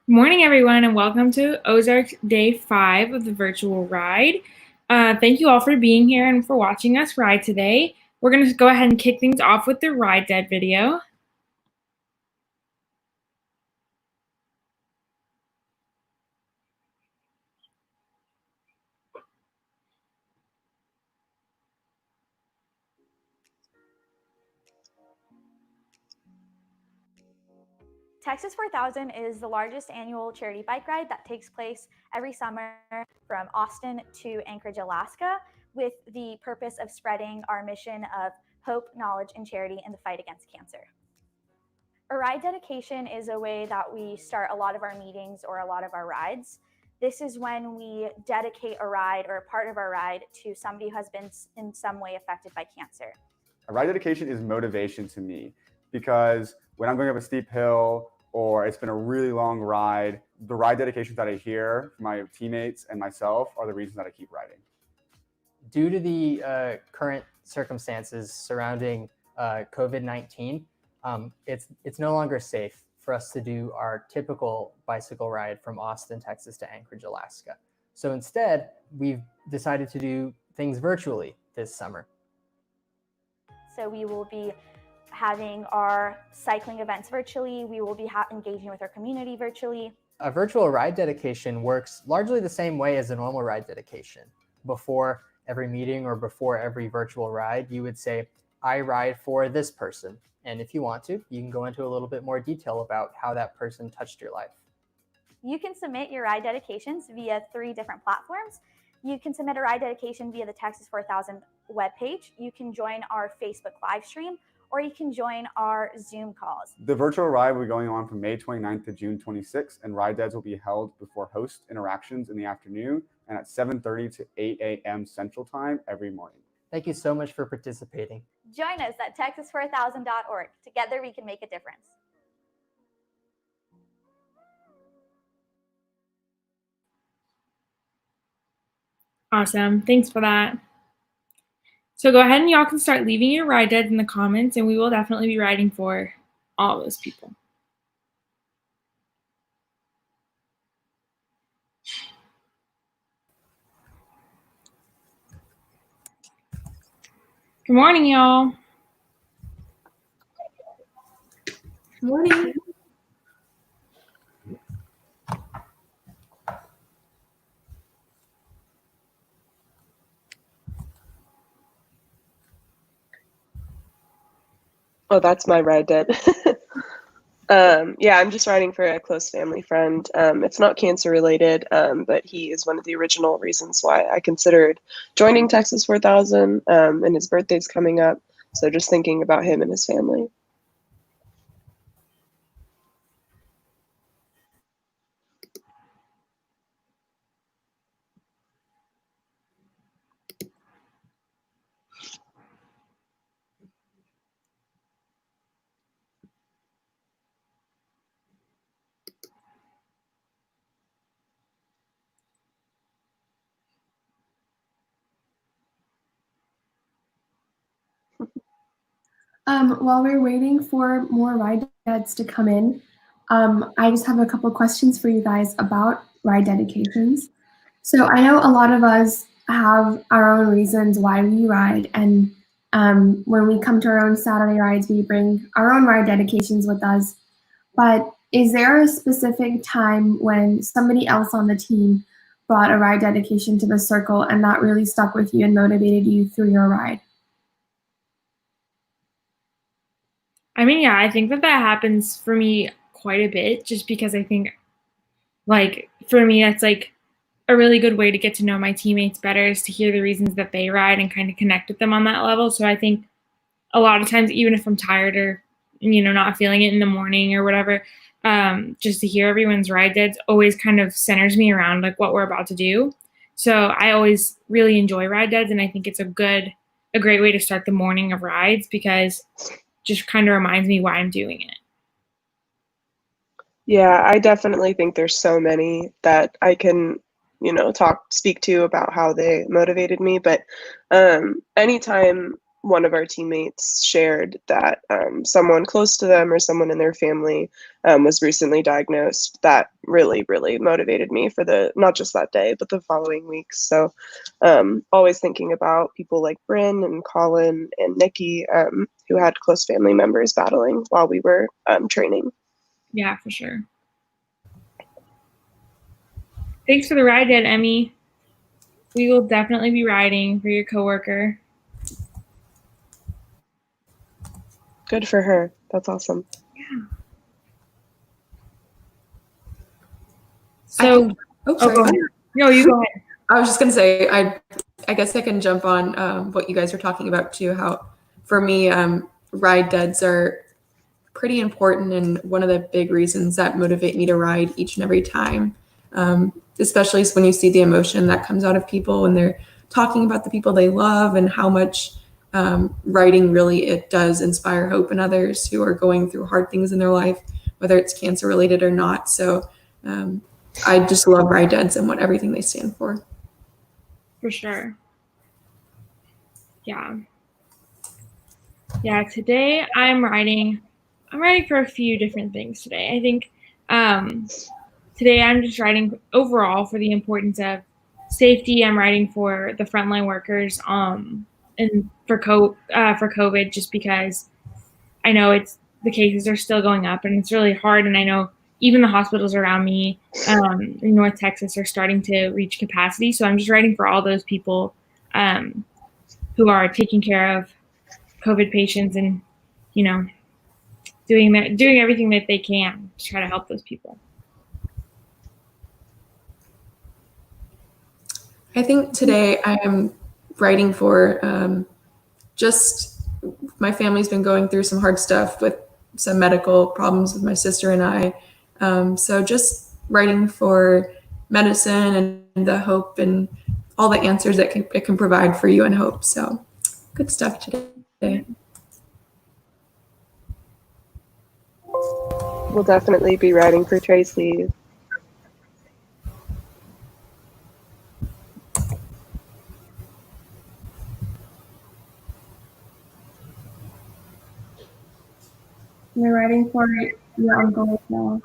Good morning, everyone, and welcome to Ozarks Day 5 of the virtual ride. Thank you all for being here and for watching us ride today. We're going to go ahead and kick things off with the Ride Dead video. Texas 4000 is the largest annual charity bike ride that takes place every summer from Austin to Anchorage, Alaska, with the purpose of spreading our mission of hope, knowledge, and charity in the fight against cancer. A ride dedication is a way that we start a lot of our meetings or a lot of our rides. This is when we dedicate a ride or a part of our ride to somebody who has been in some way affected by cancer. A ride dedication is motivation to me because when I'm going up a steep hill or it's been a really long ride, the ride dedications that I hear from my teammates and myself are the reasons that I keep riding. Due to the current circumstances surrounding COVID-19, it's no longer safe for us to do our typical bicycle ride from Austin, Texas to Anchorage, Alaska. So instead, we've decided to do things virtually this summer. So we will be having our cycling events virtually. We will be engaging with our community virtually. A virtual ride dedication works largely the same way as a normal ride dedication. Before every meeting or before every virtual ride, you would say, I ride for this person. And if you want to, you can go into a little bit more detail about how that person touched your life. You can submit your ride dedications via 3 different platforms. You can submit a ride dedication via the Texas 4000 webpage. You can join our Facebook live stream, or you can join our Zoom calls. The virtual ride will be going on from May 29th to June 26th, and ride dads will be held before host interactions in the afternoon and at 7:30 to 8 a.m. Central Time every morning. Thank you so much for participating. Join us at texas4000.org. Together we can make a difference. Awesome. Thanks for that. So go ahead and y'all can start leaving your ride deads in the comments, and we will definitely be riding for all those people. Good morning, y'all. Good morning. Oh, that's my ride dead. Yeah, I'm just riding for a close family friend. It's not cancer related, but he is one of the original reasons why I considered joining Texas 4000, and his birthday's coming up. So just thinking about him and his family. While we're waiting for more ride dads to come in, I just have a couple questions for you guys about ride dedications. So I know a lot of us have our own reasons why we ride, and when we come to our own Saturday rides, we bring our own ride dedications with us. But is there a specific time when somebody else on the team brought a ride dedication to the circle and that really stuck with you and motivated you through your ride? I mean, yeah, I think that happens for me quite a bit, just because I think, like, for me, that's like a really good way to get to know my teammates better, is to hear the reasons that they ride and kind of connect with them on that level. So I think a lot of times, even if I'm tired or, not feeling it in the morning or whatever, just to hear everyone's ride deads always kind of centers me around like what we're about to do. So I always really enjoy ride deads, and I think it's a great way to start the morning of rides, because just kind of reminds me why I'm doing it. Yeah, I definitely think there's so many that I can, speak to about how they motivated me. But anytime one of our teammates shared that someone close to them or someone in their family was recently diagnosed, that really, really motivated me for not just that day, but the following weeks. So always thinking about people like Bryn and Colin and Nikki who had close family members battling while we were training. Yeah, for sure. Thanks for the ride, Dad, Emmy. We will definitely be riding for your coworker. Good for her. That's awesome. Yeah. So, sorry. Go ahead. No, you go ahead. I was just gonna say, I guess I can jump on what you guys were talking about too. How for me, ride deads are pretty important and one of the big reasons that motivate me to ride each and every time. Especially when you see the emotion that comes out of people when they're talking about the people they love and how much writing really, it does inspire hope in others who are going through hard things in their life, whether it's cancer related or not. So I just love ride deads and what everything they stand for. For sure. Yeah. Yeah, today I'm riding for a few different things today. I think today I'm just riding overall for the importance of safety. I'm riding for the frontline workers and for COVID, just because I know the cases are still going up and it's really hard. And I know even the hospitals around me in North Texas are starting to reach capacity. So I'm just riding for all those people who are taking care of COVID patients and, doing everything that they can to try to help those people. I think today I am writing for just my family's been going through some hard stuff with some medical problems with my sister and I. So just writing for medicine and the hope and all the answers that it can provide for you and hope. So good stuff today. We'll definitely be riding for Tracy. You're writing for your uncle as well.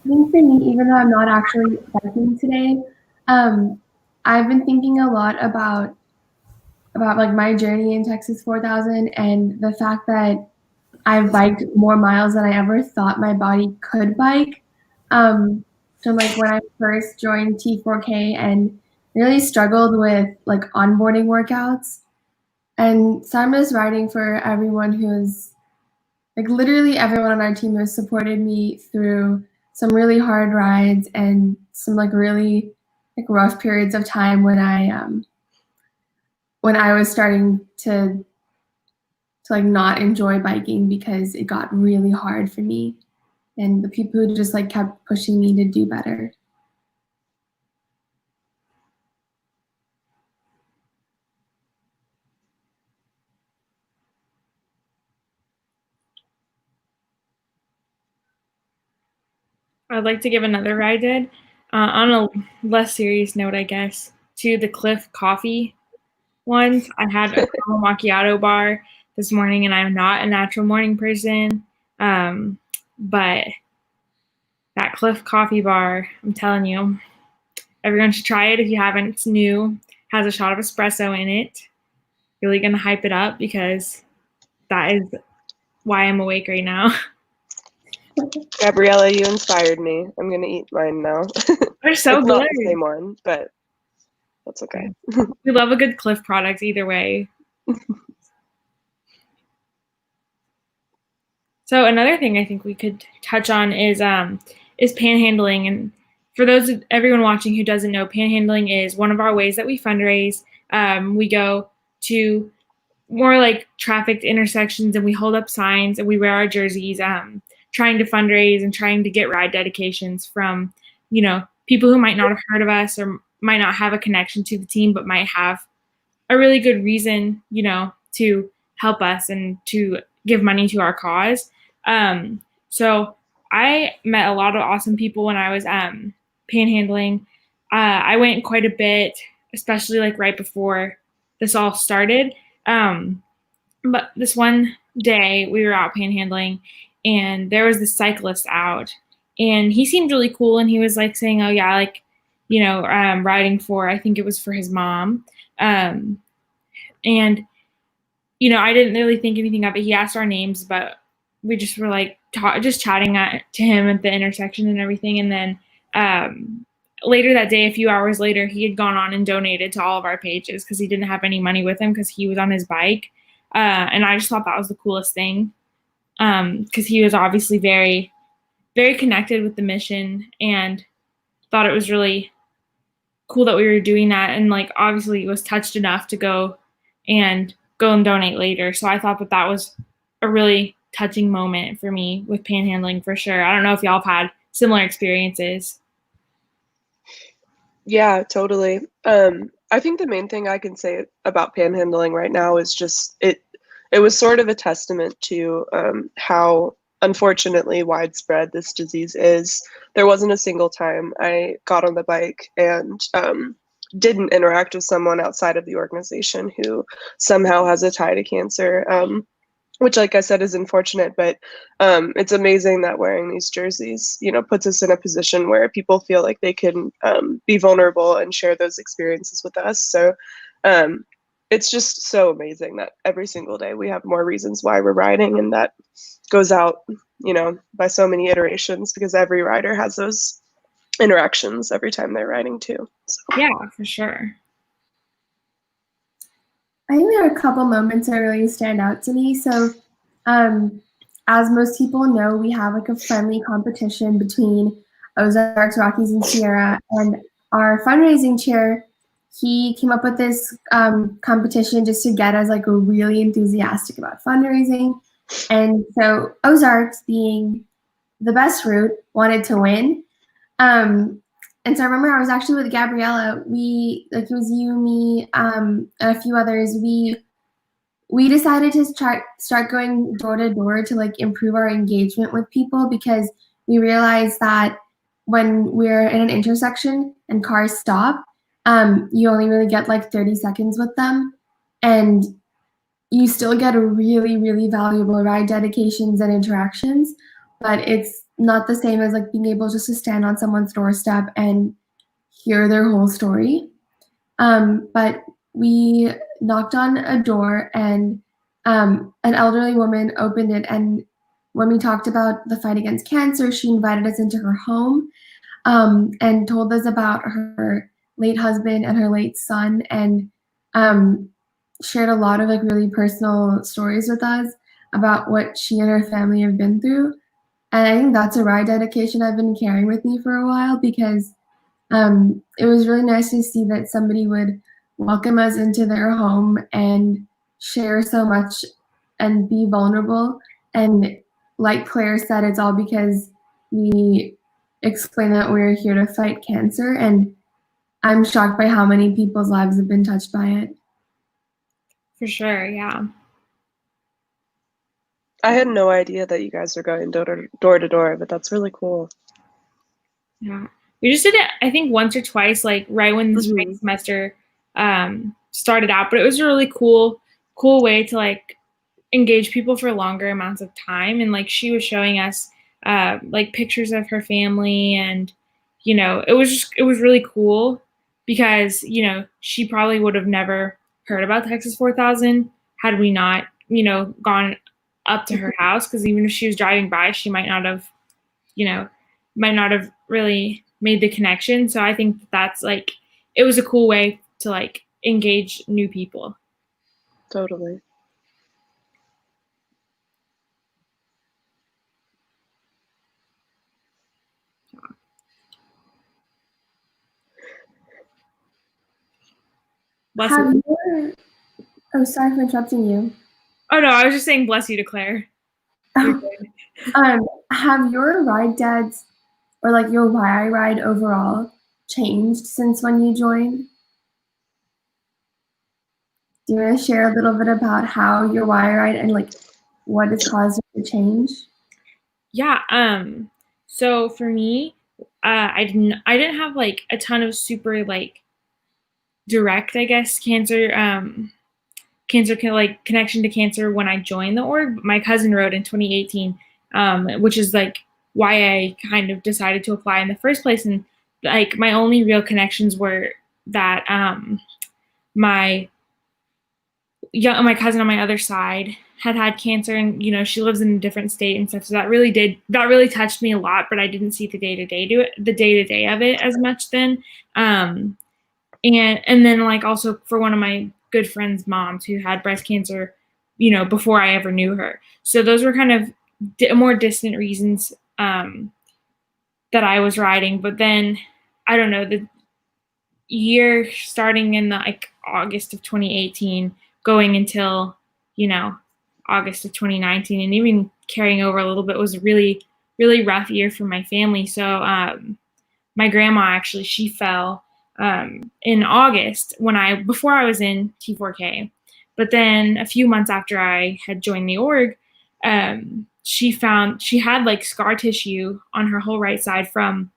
I think for me, even though I'm not actually biking today, I've been thinking a lot about like my journey in Texas 4000 and the fact that I've biked more miles than I ever thought my body could bike. So like when I first joined T4K and really struggled with like onboarding workouts. And so I'm just riding for everyone who's like literally everyone on our team has supported me through some really hard rides and some like really like rough periods of time when I was starting to like not enjoy biking because it got really hard for me, and the people who just like kept pushing me to do better. I'd like to give another ride did on a less serious note, I guess, to the CLIF coffee ones. I had a caramel macchiato bar this morning, and I'm not a natural morning person, but that CLIF coffee bar, I'm telling you, everyone should try it if you haven't. It's new, has a shot of espresso in it. Really gonna hype it up because that is why I'm awake right now. Gabriella, you inspired me. I'm gonna eat mine now. They're so it's good. not the same one, but that's okay. We love a good CLIF product either way. So another thing I think we could touch on is panhandling. And for everyone watching who doesn't know, panhandling is one of our ways that we fundraise. We go to more like trafficked intersections and we hold up signs and we wear our jerseys, trying to fundraise and trying to get ride dedications from, people who might not have heard of us or might not have a connection to the team, but might have a really good reason, to help us and to give money to our cause. So I met a lot of awesome people when I was panhandling. I went quite a bit, especially like right before this all started. But this one day we were out panhandling and there was this cyclist out and he seemed really cool and he was like saying, oh yeah, like, riding for, I think it was for his mom. And, I didn't really think anything of it. He asked our names, but we just were like just chatting to him at the intersection and everything. And then later that day, a few hours later, he had gone on and donated to all of our pages because he didn't have any money with him because he was on his bike. And I just thought that was the coolest thing because he was obviously very, very connected with the mission and thought it was really cool that we were doing that. And like, obviously was touched enough to go and donate later. So I thought that was a really touching moment for me with panhandling for sure. I don't know if y'all have had similar experiences. Yeah, totally. I think the main thing I can say about panhandling right now is just it was sort of a testament to how unfortunately widespread this disease is. There wasn't a single time I got on the bike and didn't interact with someone outside of the organization who somehow has a tie to cancer. Which, like I said, is unfortunate, but it's amazing that wearing these jerseys, puts us in a position where people feel like they can be vulnerable and share those experiences with us. So it's just so amazing that every single day we have more reasons why we're riding, and that goes out, by so many iterations because every rider has those interactions every time they're riding too. So. Yeah, for sure. I think there are a couple moments that really stand out to me. So, as most people know, we have like a friendly competition between Ozarks, Rockies, and Sierra. And our fundraising chair, he came up with this competition just to get us like really enthusiastic about fundraising. And so Ozarks, being the best route, wanted to win. And so I remember I was actually with Gabriella. It was you, me, and a few others. We decided to start going door to door to like improve our engagement with people because we realized that when we're in an intersection and cars stop, you only really get like 30 seconds with them, and you still get a really, really valuable ride dedications and interactions, but it's not the same as like being able just to stand on someone's doorstep and hear their whole story. But we knocked on a door and an elderly woman opened it. And when we talked about the fight against cancer, she invited us into her home and told us about her late husband and her late son, and shared a lot of like really personal stories with us about what she and her family have been through. And I think that's a ride dedication I've been carrying with me for a while because it was really nice to see that somebody would welcome us into their home and share so much and be vulnerable. And like Claire said, it's all because we explain that we're here to fight cancer. And I'm shocked by how many people's lives have been touched by it. For sure, yeah. I had no idea that you guys are going door to door, but that's really cool. Yeah. We just did it, I think, once or twice, like right when the spring semester started out. But it was a really cool way to like engage people for longer amounts of time. And like she was showing us like pictures of her family, and it was really cool because she probably would have never heard about Texas 4000 had we not gone up to her house, because even if she was driving by, she might not have really made the connection. So I think that's like, it was a cool way to like engage new people. Totally. Bless you. Oh, sorry for interrupting you. Oh no, I was just saying bless you to Claire. Have your ride dads or like your why I ride overall changed since when you joined? Do you want to share a little bit about how your why I ride and like what has caused it to change? Yeah. So for me, I didn't have like a ton of super like direct, I guess, like connection to cancer when I joined the org. My cousin wrote in 2018, which is like why I kind of decided to apply in the first place. And like my only real connections were that my my cousin on my other side had cancer, and she lives in a different state and stuff. So that really touched me a lot. But I didn't see the day to day of it as much then. And then like also for one of my good friends' moms who had breast cancer, before I ever knew her. So those were kind of more distant reasons that I was riding. But then I don't know, the year starting in the like August of 2018, going until August of 2019, and even carrying over a little bit, was a really, really rough year for my family. So my grandma actually, she fell in August before I was in T4K. But then a few months after I had joined the org, she had like scar tissue on her whole right side from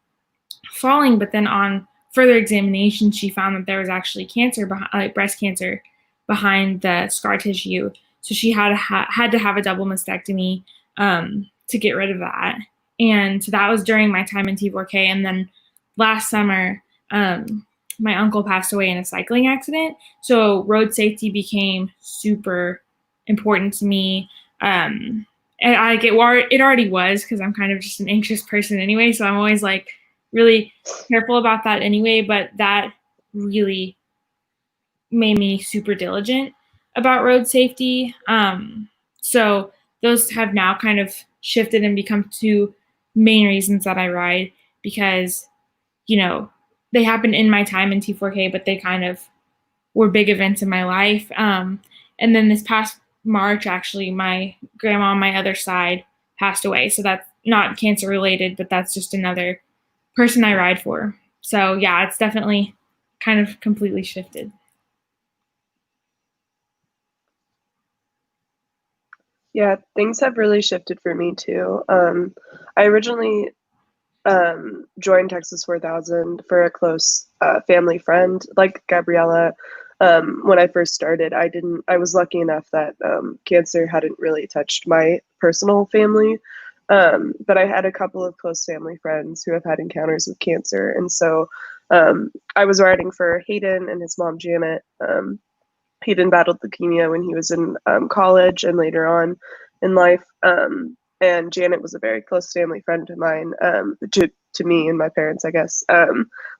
falling. But then on further examination, she found that there was actually cancer like breast cancer behind the scar tissue. So she had to have a double mastectomy to get rid of that. And so that was during my time in T4K. And then last summer, my uncle passed away in a cycling accident. So road safety became super important to me. And it already was, because I'm kind of just an anxious person anyway. So I'm always like really careful about that anyway. But that really made me super diligent about road safety. So those have now kind of shifted and become two main reasons that I ride, because they happened in my time in T4K, but they kind of were big events in my life. And then this past March, actually, my grandma on my other side passed away. So that's not cancer related, but that's just another person I ride for. So yeah, it's definitely kind of completely shifted. Yeah, things have really shifted for me too. I originally joined Texas 4000 for a close family friend like Gabriella. When I first started, I was lucky enough that cancer hadn't really touched my personal family. But I had a couple of close family friends who have had encounters with cancer. And so I was riding for Hayden and his mom, Janet. Hayden battled leukemia when he was in college and later on in life. And Janet was a very close family friend of mine, to me and my parents, I guess.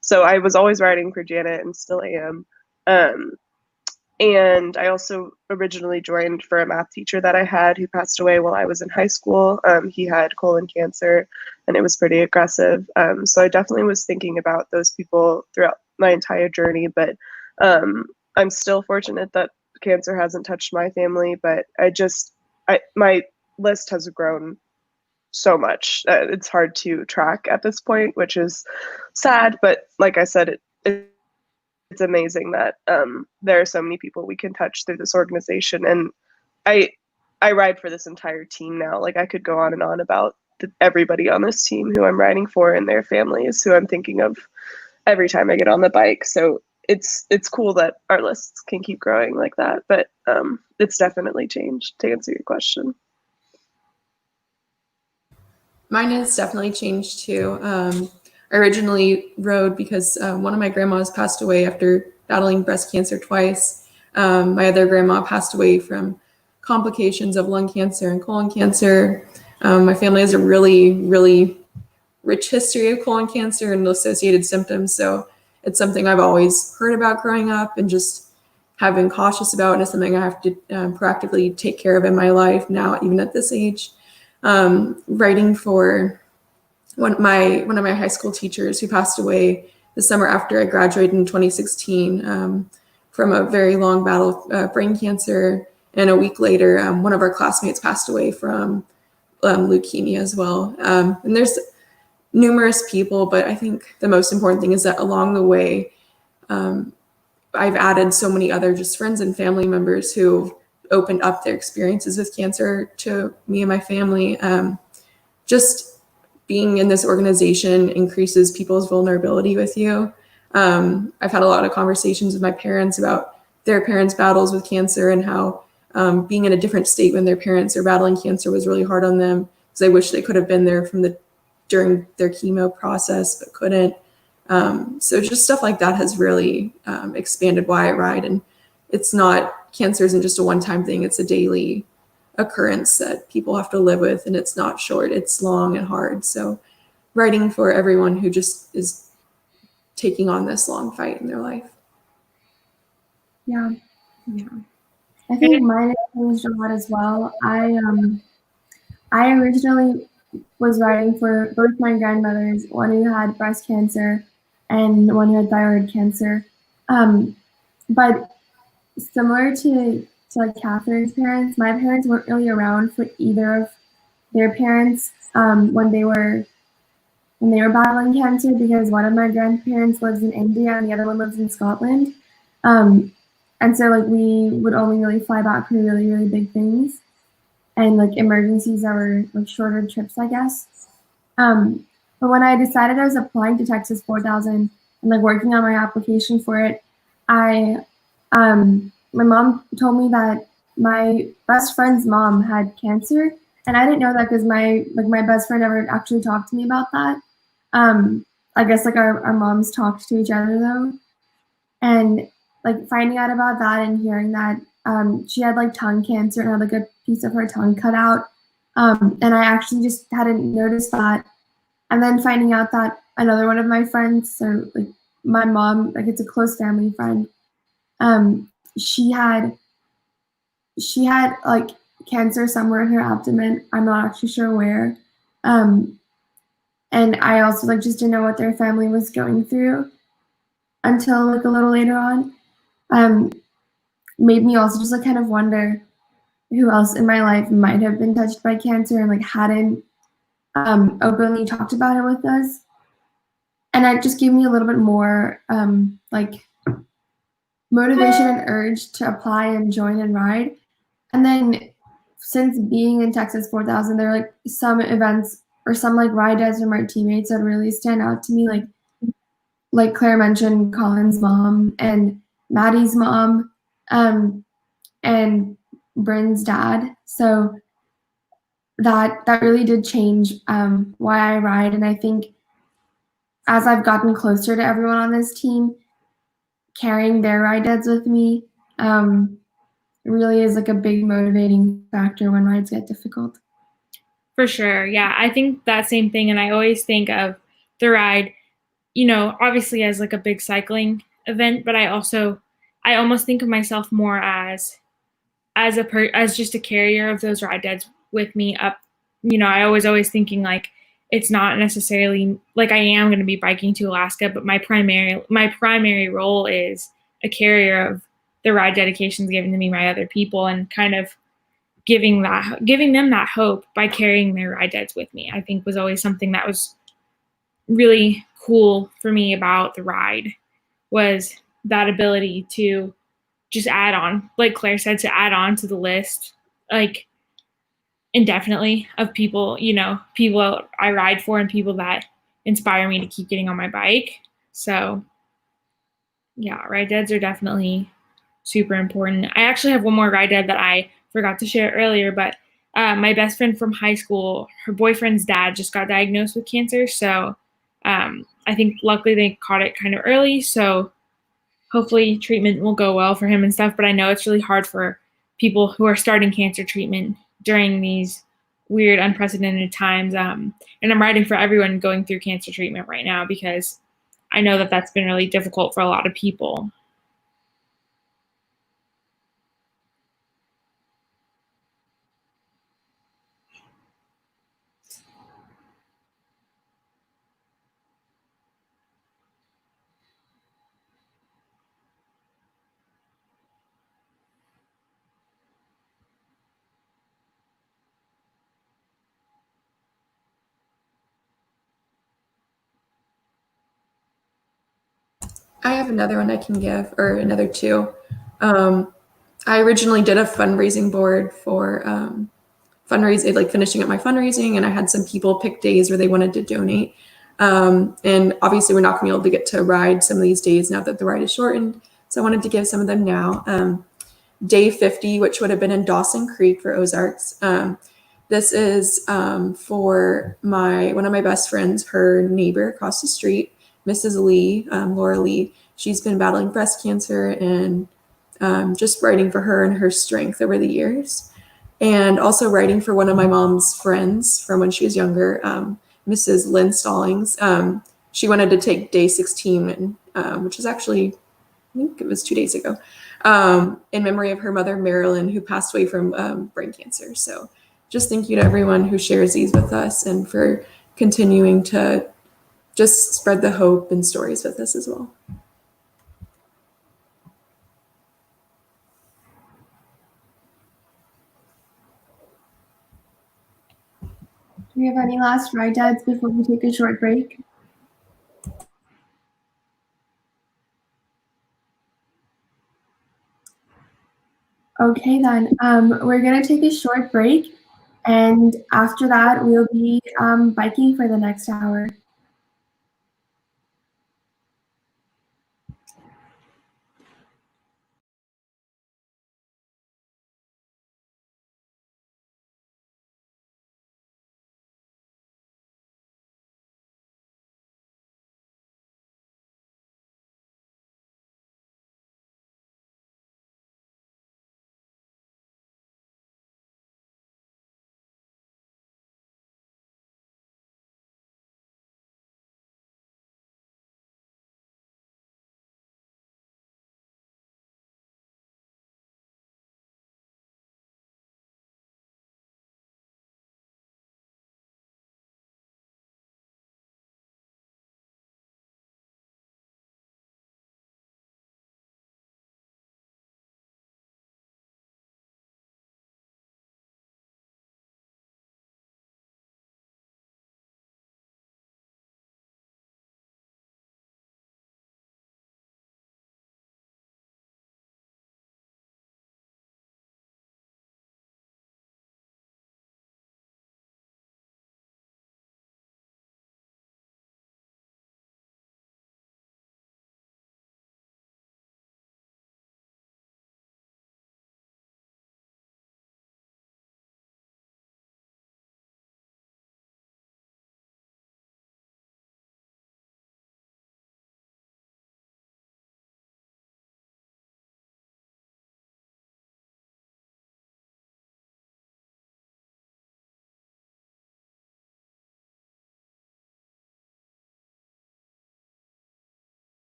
So I was always riding for Janet and still am. And I also originally joined for a math teacher that I had who passed away while I was in high school. He had colon cancer and it was pretty aggressive. So I definitely was thinking about those people throughout my entire journey. But I'm still fortunate that cancer hasn't touched my family, but my list has grown so much. It's hard to track at this point, which is sad. But like I said, it's amazing that there are so many people we can touch through this organization. And I ride for this entire team now. Like I could go on and on about everybody on this team who I'm riding for and their families who I'm thinking of every time I get on the bike. So it's cool that our lists can keep growing like that, but it's definitely changed, to answer your question. Mine has definitely changed too. I originally rode because one of my grandmas passed away after battling breast cancer twice. My other grandma passed away from complications of lung cancer and colon cancer. My family has a really, really rich history of colon cancer and associated symptoms. So it's something I've always heard about growing up and just have been cautious about, and it's something I have to proactively take care of in my life now, even at this age. Writing for one of my high school teachers who passed away the summer after I graduated in 2016 from a very long battle with brain cancer. And a week later, one of our classmates passed away from leukemia as well. And there's numerous people, but I think the most important thing is that along the way, I've added so many other just friends and family members who opened up their experiences with cancer to me and my family. Just being in this organization increases people's vulnerability with you. I've had a lot of conversations with my parents about their parents' battles with cancer and how being in a different state when their parents are battling cancer was really hard on them, because they wish they could have been there during their chemo process but couldn't. So just stuff like that has really expanded why I ride. And cancer isn't just a one-time thing, it's a daily occurrence that people have to live with, and it's not short, it's long and hard. So riding for everyone who just is taking on this long fight in their life. Yeah. I think mine has changed a lot as well. I originally was riding for both my grandmothers, one who had breast cancer and one who had thyroid cancer. But similar to like Catherine's parents, my parents weren't really around for either of their parents when they were battling cancer, because one of my grandparents lives in India and the other one lives in Scotland. And so like we would only really fly back for really, really big things and like emergencies that were like shorter trips, I guess. But when I decided I was applying to Texas 4000 and like working on my application for it, my mom told me that my best friend's mom had cancer, and I didn't know that because my best friend never actually talked to me about that. I guess like our moms talked to each other though, and like finding out about that and hearing that she had like tongue cancer and had like a piece of her tongue cut out, and I actually just hadn't noticed that, and then finding out that another one of my friends, so like my mom, like it's a close family friend, she had like cancer somewhere in her abdomen. I'm not actually sure where. And I also like just didn't know what their family was going through until like a little later on. Made me also just like kind of wonder who else in my life might have been touched by cancer and like hadn't openly talked about it with us. And that just gave me a little bit more like motivation and urge to apply and join and ride. And then since being in Texas 4000, there are like some events or some like ride dads from our teammates that really stand out to me. Like Claire mentioned, Colin's mom and Maddie's mom, and Bryn's dad. So that really did change why I ride. And I think as I've gotten closer to everyone on this team, carrying their ride dads with me really is like a big motivating factor when rides get difficult. For sure. Yeah, I think that same thing. And I always think of the ride, obviously as like a big cycling event, but I almost think of myself more as just a carrier of those ride dads with me up. I always thinking like it's not necessarily like I am going to be biking to Alaska, but my primary role is a carrier of the ride dedications given to me by other people, and kind of giving them that hope by carrying their ride dads with me, I think was always something that was really cool for me about the ride, was that ability to just add on, like Claire said, to add on to the list, like indefinitely, of people I ride for and people that inspire me to keep getting on my bike. So yeah, ride dads are definitely super important. I actually have one more ride dad that I forgot to share earlier, but my best friend from high school, her boyfriend's dad just got diagnosed with cancer. So I think luckily they caught it kind of early. So hopefully treatment will go well for him and stuff. But I know it's really hard for people who are starting cancer treatment during these weird, unprecedented times. And I'm riding for everyone going through cancer treatment right now, because I know that that's been really difficult for a lot of people. I have another one I can give, or another two. I originally did a fundraising board for fundraising, like finishing up my fundraising, and I had some people pick days where they wanted to donate. And obviously we're not gonna be able to get to ride some of these days now that the ride is shortened. So I wanted to give some of them now. Day 50, which would have been in Dawson Creek for Ozarks. This is for one of my best friends, her neighbor across the street, Mrs. Lee, Laura Lee. She's been battling breast cancer, and just writing for her and her strength over the years. And also writing for one of my mom's friends from when she was younger, Mrs. Lynn Stallings. She wanted to take day 16, which is actually, I think it was 2 days ago, in memory of her mother, Marilyn, who passed away from brain cancer. So just thank you to everyone who shares these with us and for continuing to just spread the hope and stories with us as well. Do we have any last ride dads before we take a short break? Okay, then we're gonna take a short break, and after that we'll be biking for the next hour.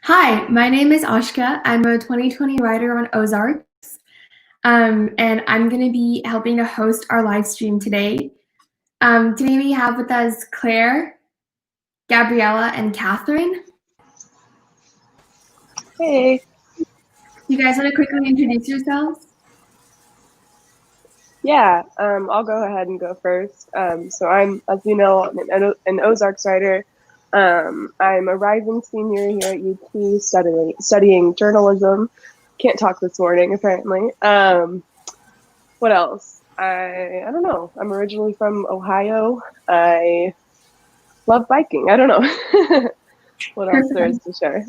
Hi, my name is Ashka. I'm a 2020 writer on Ozarks, and I'm going to be helping to host our live stream today. Today we have with us Claire, Gabriella, and Catherine. Hey. You guys want to quickly introduce yourselves? Yeah, I'll go ahead and go first. So I'm, as you know, an Ozarks writer. I'm a rising senior here at UT studying journalism. Can't talk this morning, apparently. What else? I don't know. I'm originally from Ohio. I love biking. I don't know. What else there is to share.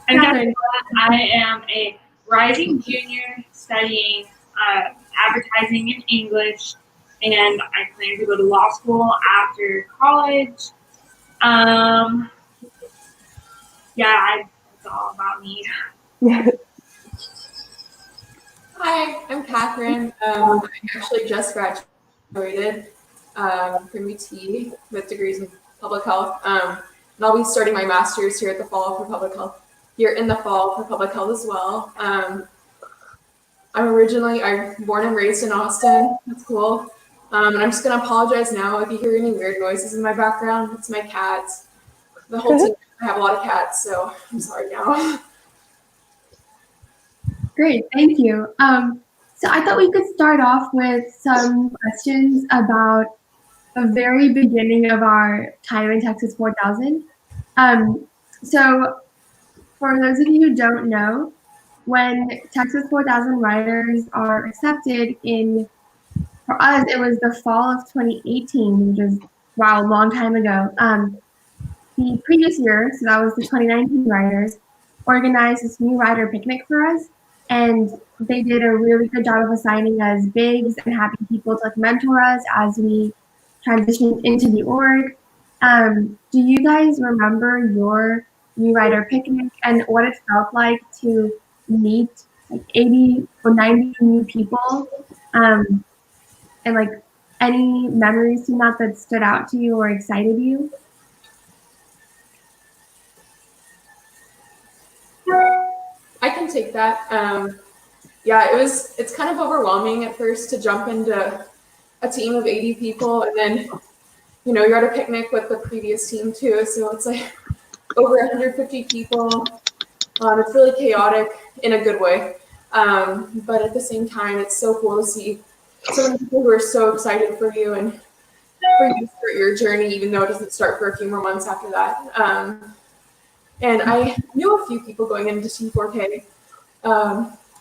I'm Catherine. I am a rising junior studying advertising and English, and I plan to go to law school after college. That's all about me. Hi, I'm Catherine. I actually just graduated from UT with degrees in public health, and I'll be starting my master's here in the fall for public health as well. I'm born and raised in Austin. That's cool. And I'm just gonna apologize now if you hear any weird noises in my background. It's my cats. The whole team. I have a lot of cats, so I'm sorry now. Great, thank you. So I thought we could start off with some questions about the very beginning of our time in Texas 4000. So for those of you who don't know, when Texas 4000 writers are accepted for us, it was the fall of 2018, which is, wow, a long time ago. The previous year, so that was the 2019 writers, organized this new writer picnic for us, and they did a really good job of assigning us bigs and happy people to mentor us as we transitioned into the org. Do you guys remember your new writer picnic and what it felt like to meet 80 or 90 new people? And any memories from that stood out to you or excited you? I can take that. It's kind of overwhelming at first to jump into a team of 80 people, and then, you're at a picnic with the previous team too. So it's like over 150 people. It's really chaotic in a good way. But at the same time, it's so cool to see so many people who are so excited for you and for you to start your journey, even though it doesn't start for a few more months after that. And I knew a few people going into T4K.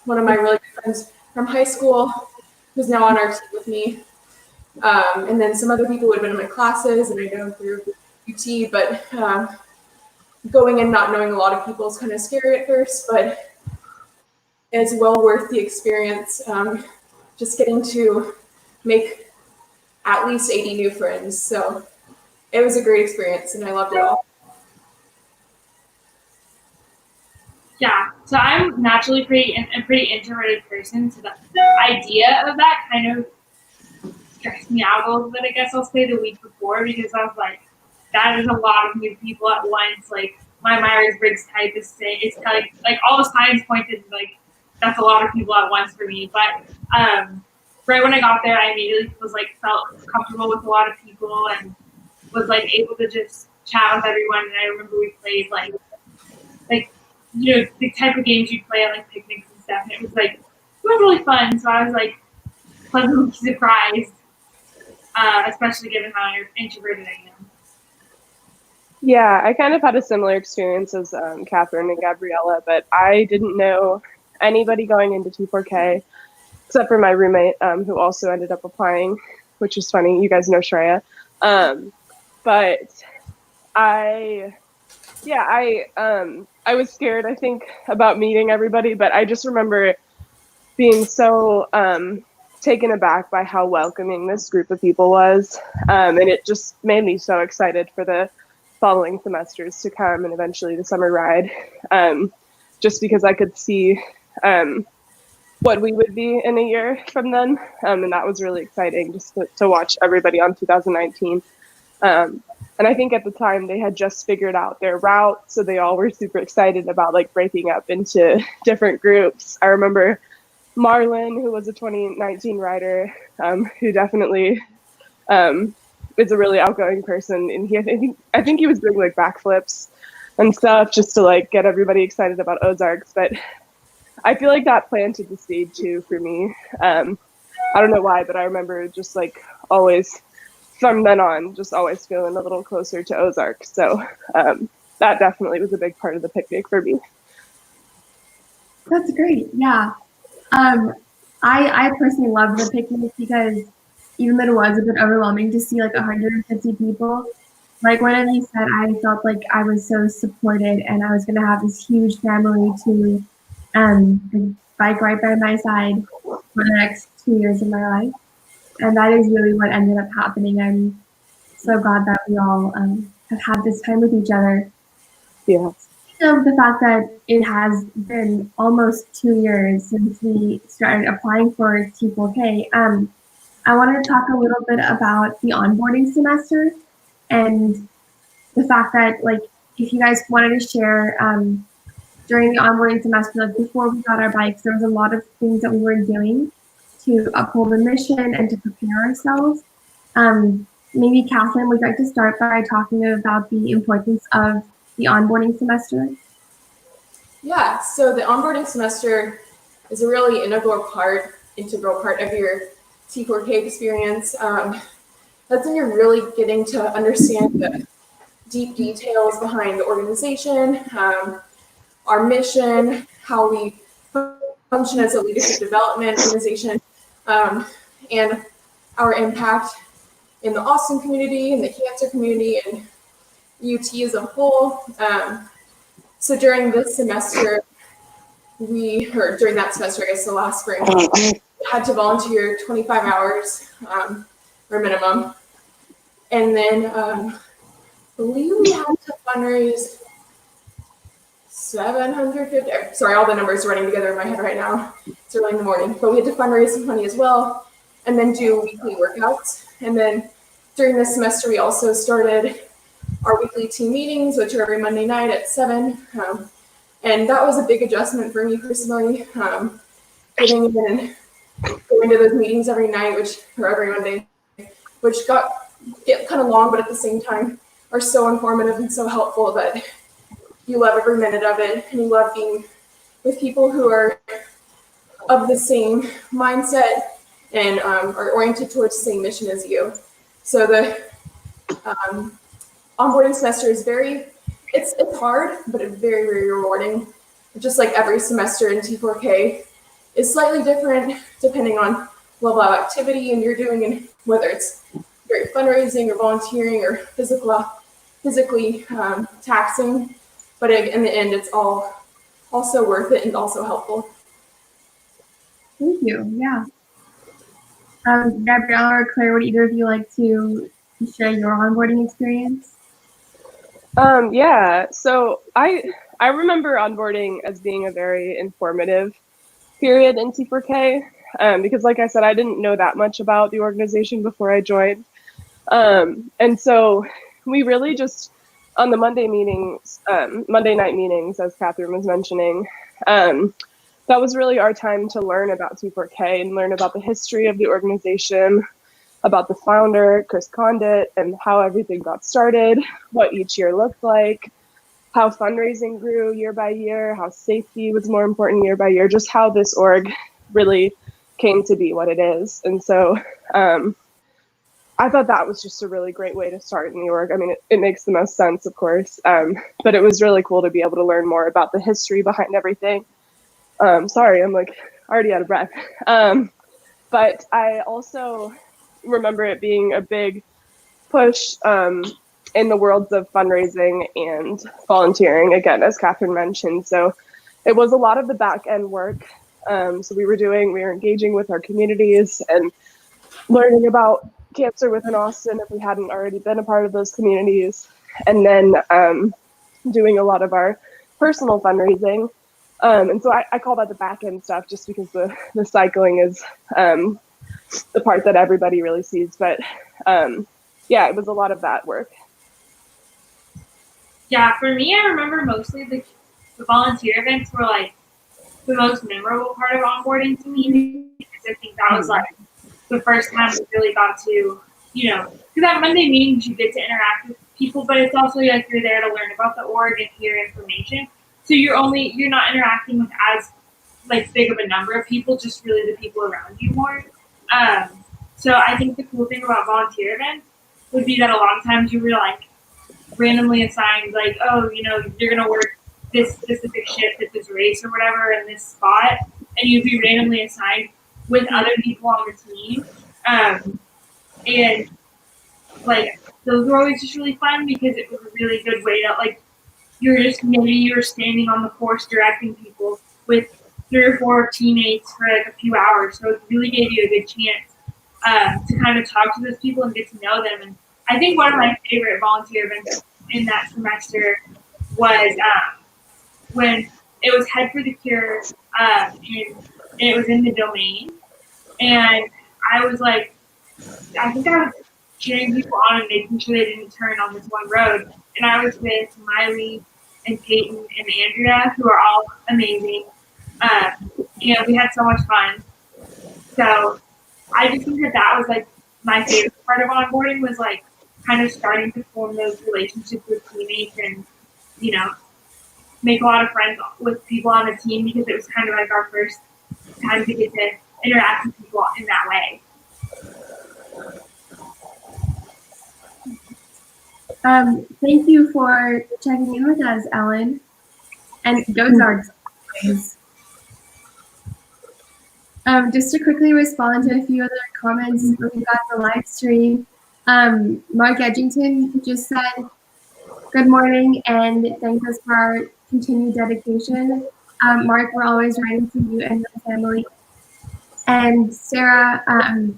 One of my really good friends from high school who's now on our team with me. And then some other people who had been in my classes, and I know through UT, but going in not knowing a lot of people is kind of scary at first, but it's well worth the experience. Just getting to make at least 80 new friends. So it was a great experience, and I loved it all. Yeah, so I'm naturally a pretty introverted person, so the idea of that kind of stressed me out a little bit, I guess I'll say, the week before, because I was like, that is a lot of new people at once. Like, my Myers-Briggs type is saying, it's kind of like all the signs pointed like that's a lot of people at once for me. But right when I got there, I immediately felt comfortable with a lot of people and was able to just chat with everyone. And I remember we played the type of games you play at picnics and stuff. And it was really fun. So I was pleasantly surprised, especially given how introverted I am. Yeah, I kind of had a similar experience as Catherine and Gabriella, but I didn't know anybody going into T4K except for my roommate, who also ended up applying, which is funny. You guys know Shreya. But I was scared, I think, about meeting everybody, but I just remember being so taken aback by how welcoming this group of people was. And it just made me so excited for the following semesters to come and eventually the summer ride, just because I could see what we would be in a year from then. And that was really exciting just to watch everybody on 2019. And I think at the time they had just figured out their route. So they all were super excited about like breaking up into different groups. I remember Marlon, who was a 2019 rider, who definitely is a really outgoing person. And I think he was doing like backflips and stuff just to like get everybody excited about Ozarks. But I feel like that planted the seed too for me. I don't know why, but I remember just like always from then on, just always feeling a little closer to Ozarks. So that definitely was a big part of the picnic for me. That's great. Yeah. I personally loved the picnic because even though it was a bit overwhelming to see like 150 people, like one of you said, I felt like I was so supported and I was going to have this huge family to bike right by my side for the next 2 years of my life. And that is really what ended up happening. I'm so glad that we all have had this time with each other. Yeah. Of the fact that it has been almost 2 years since we started applying for T4K, I wanted to talk a little bit about the onboarding semester and the fact that, like, if you guys wanted to share during the onboarding semester, like before we got our bikes, there was a lot of things that we were doing to uphold the mission and to prepare ourselves. Maybe Catherine would like to start by talking about the importance of the onboarding semester. Yeah, so the onboarding semester is a really integral part of your T4K experience. That's when you're really getting to understand the deep details behind the organization, our mission, how we function as a leadership development organization, and our impact in the Austin community, in the cancer community, and UT as a whole. So during this semester, during that semester, I guess the last spring, we had to volunteer 25 hours or minimum. And then I believe we had to fundraise 750, sorry, all the numbers are running together in my head right now. It's early in the morning, but we had to fundraise some money as well and then do weekly workouts. And then during this semester, we also started our weekly team meetings, which are every Monday night at 7. And that was a big adjustment for me personally, getting in and going to those meetings every night, or every Monday, which get kind of long, but at the same time are so informative and so helpful that you love every minute of it, and you love being with people who are of the same mindset and are oriented towards the same mission as you. So the onboarding semester is it's hard, but it's very, very rewarding. Just like every semester in T4K is slightly different depending on level of activity and you're doing, and whether it's very fundraising or volunteering or physically taxing. But in the end, it's all also worth it and also helpful. Thank you. Yeah. Gabriella or Claire, would either of you like to share your onboarding experience? Yeah. So I remember onboarding as being a very informative period in T4K because, like I said, I didn't know that much about the organization before I joined, and so we really just on the Monday night meetings, as Catherine was mentioning, that was really our time to learn about T4K and learn about the history of the organization, about the founder, Chris Condit, and how everything got started, what each year looked like, how fundraising grew year by year, how safety was more important year by year, just how this org really came to be what it is. And so I thought that was just a really great way to start in the org. I mean, it makes the most sense, of course, but it was really cool to be able to learn more about the history behind everything. Sorry, I'm like already out of breath. But I also remember it being a big push in the worlds of fundraising and volunteering, again, as Catherine mentioned. So it was a lot of the back end work. So we were engaging with our communities and learning about cancer within Austin if we hadn't already been a part of those communities, and then doing a lot of our personal fundraising. And so I call that the back end stuff just because the cycling is the part that everybody really sees. But yeah, it was a lot of that work. Yeah, for me, I remember mostly the volunteer events were like the most memorable part of onboarding to me, because I think that was like the first time we really got to, because at Monday meetings you get to interact with people, but it's also like you're there to learn about the org and hear information. So you're not interacting with as like big of a number of people, just really the people around you more. So I think the cool thing about volunteer events would be that a lot of times you were like randomly assigned, like, oh, you're gonna work this specific shift at this race or whatever in this spot, and you'd be randomly assigned with other people on the team. And like those were always just really fun because it was a really good way to like you're standing on the course directing people with 3 or 4 teammates for like a few hours, so it really gave you a good chance to kind of talk to those people and get to know them. And I think one of my favorite volunteer events in that semester was when it was Head for the Cure, and it was in the Domain, and I was like, I think I was cheering people on and making sure they didn't turn on this one road, and I was with Miley and Peyton and Andrea, who are all amazing, and we had so much fun. So I just think that was like my favorite part of onboarding, was like kind of starting to form those relationships with teammates and, make a lot of friends with people on the team, because it was kind of like our first time to get to interact with people in that way. Thank you for checking in with us, Ellen. And Ozarks. Just to quickly respond to a few other comments we got in the live stream. Mark Edgington just said, good morning, and thank us for our continued dedication. Mark, we're always writing for you and your family. And Sarah,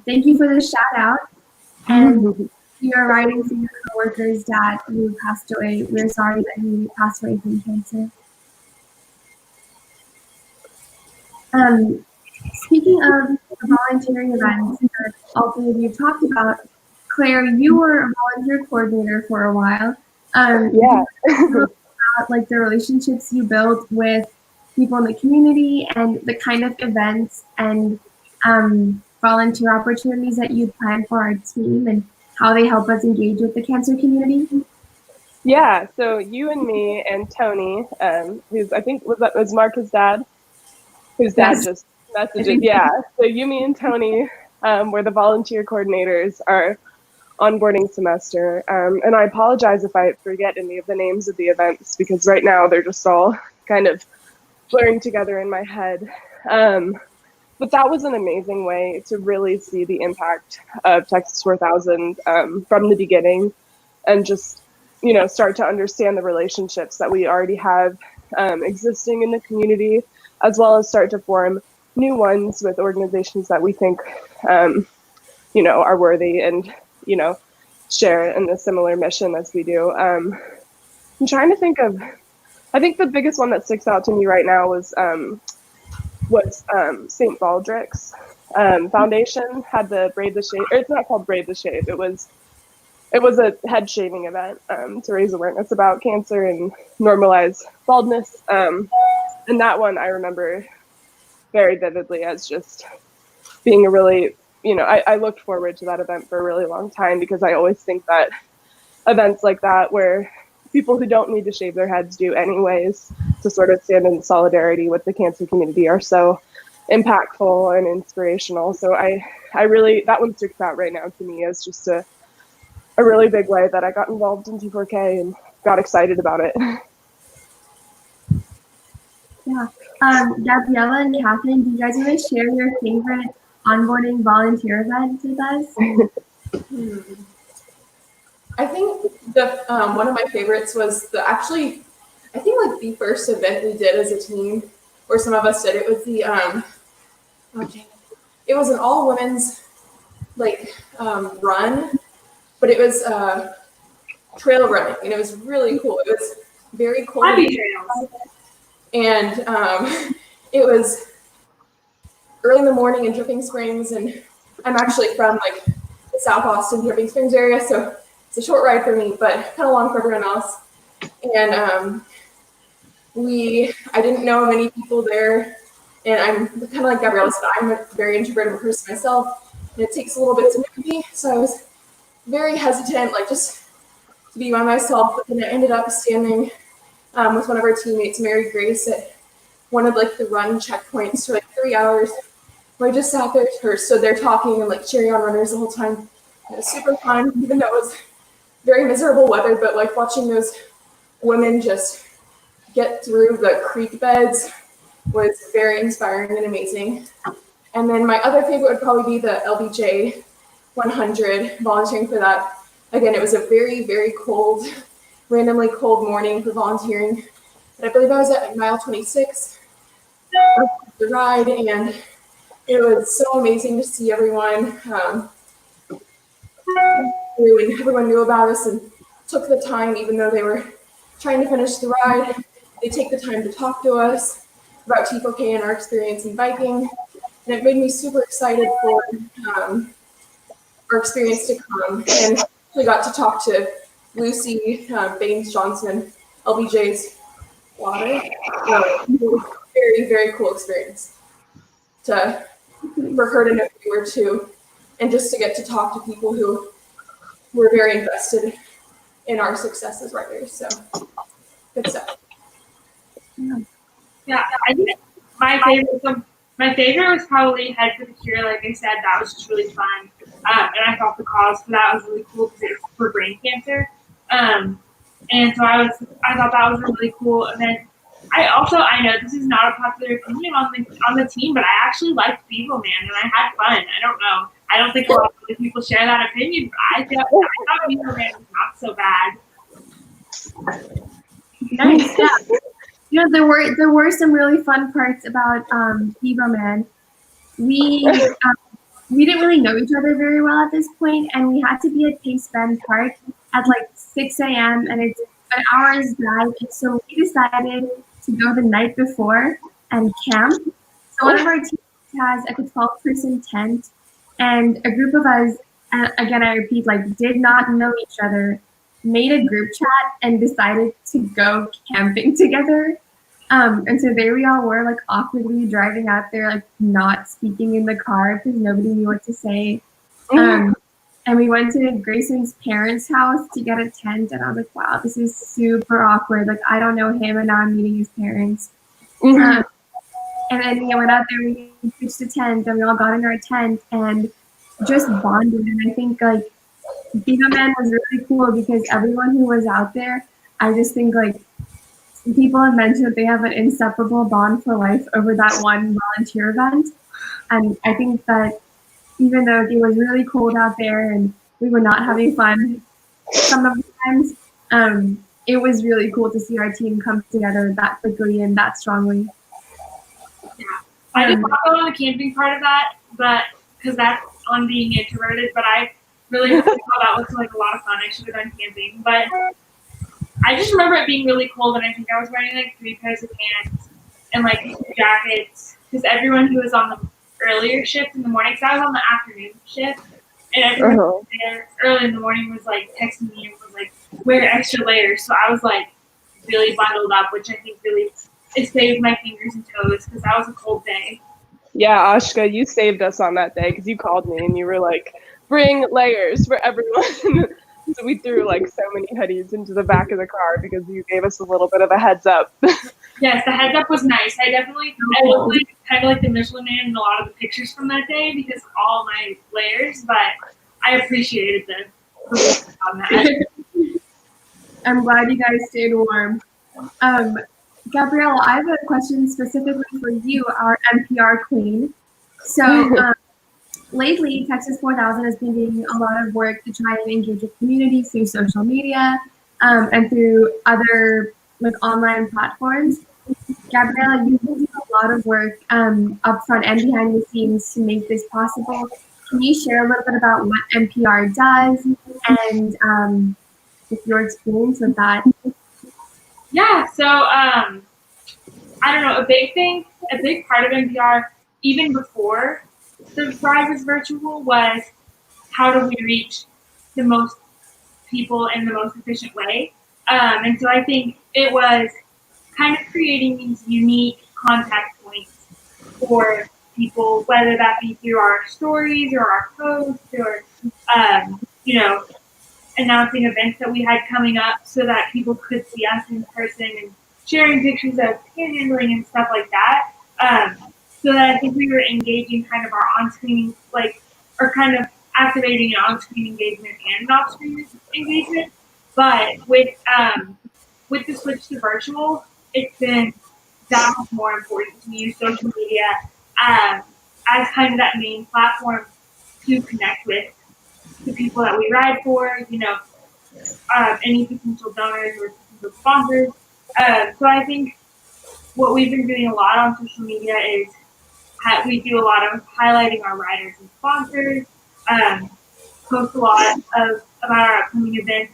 thank you for the shout out. And you're writing for your coworker's dad who passed away. We're sorry that he passed away from cancer. Speaking of the volunteering events that all three of you talked about, Claire, you were a volunteer coordinator for a while. Yeah. About, like, the relationships you built with people in the community and the kind of events and volunteer opportunities that you plan for our team and how they help us engage with the cancer community? Yeah, so you and me and Tony, who's I think was Mark's dad, whose dad just messaged. Yeah, so you, me, and Tony were the volunteer coordinators our onboarding semester. And I apologize if I forget any of the names of the events, because right now they're just all kind of blurring together in my head. But that was an amazing way to really see the impact of Texas 4000 from the beginning, and just, start to understand the relationships that we already have existing in the community, as well as start to form new ones with organizations that we think, are worthy and, share in a similar mission as we do. I'm trying to think of, I think the biggest one that sticks out to me right now was St. Baldrick's Foundation had the Braid the Shave, or it's not called Braid the Shave, it was a head shaving event to raise awareness about cancer and normalize baldness. And that one I remember very vividly as just being a really, I looked forward to that event for a really long time, because I always think that events like that, where people who don't need to shave their heads do anyways, to sort of stand in solidarity with the cancer community, are so impactful and inspirational. So I really, that one sticks out right now to me as just a really big way that I got involved in T4K and got excited about it. Yeah. Gabriella and Catherine, do you guys want to share your favorite onboarding volunteer event with us? I think one of my favorites was I think like the first event we did as a team, or some of us did. It was the it was an all women's run, but it was trail running, and it was really cool. It was very cool. Happy trails. And it was early in the morning in Dripping Springs, and I'm actually from like the South Austin, Dripping Springs area, so it's a short ride for me, but kind of long for everyone else. And I didn't know many people there, and I'm kind of like Gabriella said, I'm a very introverted person myself, and it takes a little bit to know me, so I was very hesitant, like just to be by myself. But then I ended up standing with one of our teammates, Mary Grace, at one of like the run checkpoints for like 3 hours, where I just sat there with her, stood there talking and like cheering on runners the whole time. It was super fun, even though it was very miserable weather, but like watching those women just get through the creek beds was very inspiring and amazing. And then my other favorite would probably be the LBJ 100, volunteering for that. Again, it was a very, very cold, randomly cold morning for volunteering. But I believe I was at mile 26, the ride, and it was so amazing to see everyone. And everyone knew about us and took the time, even though they were trying to finish the ride. They take the time to talk to us about T4K and our experience in biking. And it made me super excited for our experience to come. And we got to talk to Lucy Baines Johnson, LBJ's daughter. It was a very, very cool experience for her to know who we were too, and just to get to talk to people who were very invested in our success as writers. So good stuff. Yeah, I think my favorite was probably Head for the Cure. Like I said, that was just really fun, and I thought the cause for that was really cool because it's for brain cancer. And so I thought that was really cool. And then I know this is not a popular opinion on the team, but I actually liked Bevo Man and I had fun. I don't know. I don't think a lot of other people share that opinion, but I thought Bevo Man was not so bad. Nice, yeah. You know, there were some really fun parts about Bevo Man. We didn't really know each other very well at this point, and we had to be at Pace Bend Park at like 6 a.m. and it's an hour's drive. And so we decided to go the night before and camp. So one of our teams has like a 12-person tent, and a group of us, again I repeat, like did not know each other, made a group chat and decided to go camping together. And so there we all were, like awkwardly driving out there, like not speaking in the car because nobody knew what to say. And we went to Grayson's parents' house to get a tent, and I was like, wow, this is super awkward. Like, I don't know him, and now I'm meeting his parents. And then we went out there, we pitched a tent, and we all got in our tent and just bonded. And I think, like, Bevo Man was really cool because everyone who was out there, I just think, like, people have mentioned that they have an inseparable bond for life over that one volunteer event. And I think that even though it was really cold out there and we were not having fun some of the times, it was really cool to see our team come together that quickly and that strongly. Yeah, I did not go on the camping part of that, but because that's on being introverted, but I really thought that was like a lot of fun. I should have done camping, but I just remember it being really cold, and I think I was wearing like 3 pairs of pants and like 2 jackets because everyone who was on the earlier shift in the morning, because I was on the afternoon shift, and everyone there early in the morning was like texting me and was like, wear extra layers. So I was like really bundled up, which I think really it saved my fingers and toes because that was a cold day. Yeah, Ashka, you saved us on that day because you called me and you were like, bring layers for everyone. So we threw like so many hoodies into the back of the car because you gave us a little bit of a heads up. Yes, the heads up was nice. I looked like kind of like the Michelin Man in a lot of the pictures from that day because of all my layers, but I appreciated the on that. I'm glad you guys stayed warm. Gabriella, I have a question specifically for you, our NPR queen. So lately, Texas 4000 has been doing a lot of work to try and engage with communities through social media and through other like online platforms. Gabriella, you've been doing a lot of work up front and behind the scenes to make this possible. Can you share a little bit about what NPR does and your experience with that? Yeah, so I I don't know, a big part of NPR, even before the ride was virtual, was how do we reach the most people in the most efficient way. And so I think it was kind of creating these unique contact points for people, whether that be through our stories or our posts or, you know, announcing events that we had coming up so that people could see us in person and sharing pictures of panhandling and stuff like that. So that I think we were engaging kind of our on-screen, like, or kind of activating an on-screen engagement and an off-screen engagement. But with the switch to virtual, it's been that much more important to use social media as kind of that main platform to connect with the people that we ride for, any potential donors or potential sponsors. So I think what we've been doing a lot on social media is we do a lot of highlighting our riders and sponsors, post a lot about our upcoming events,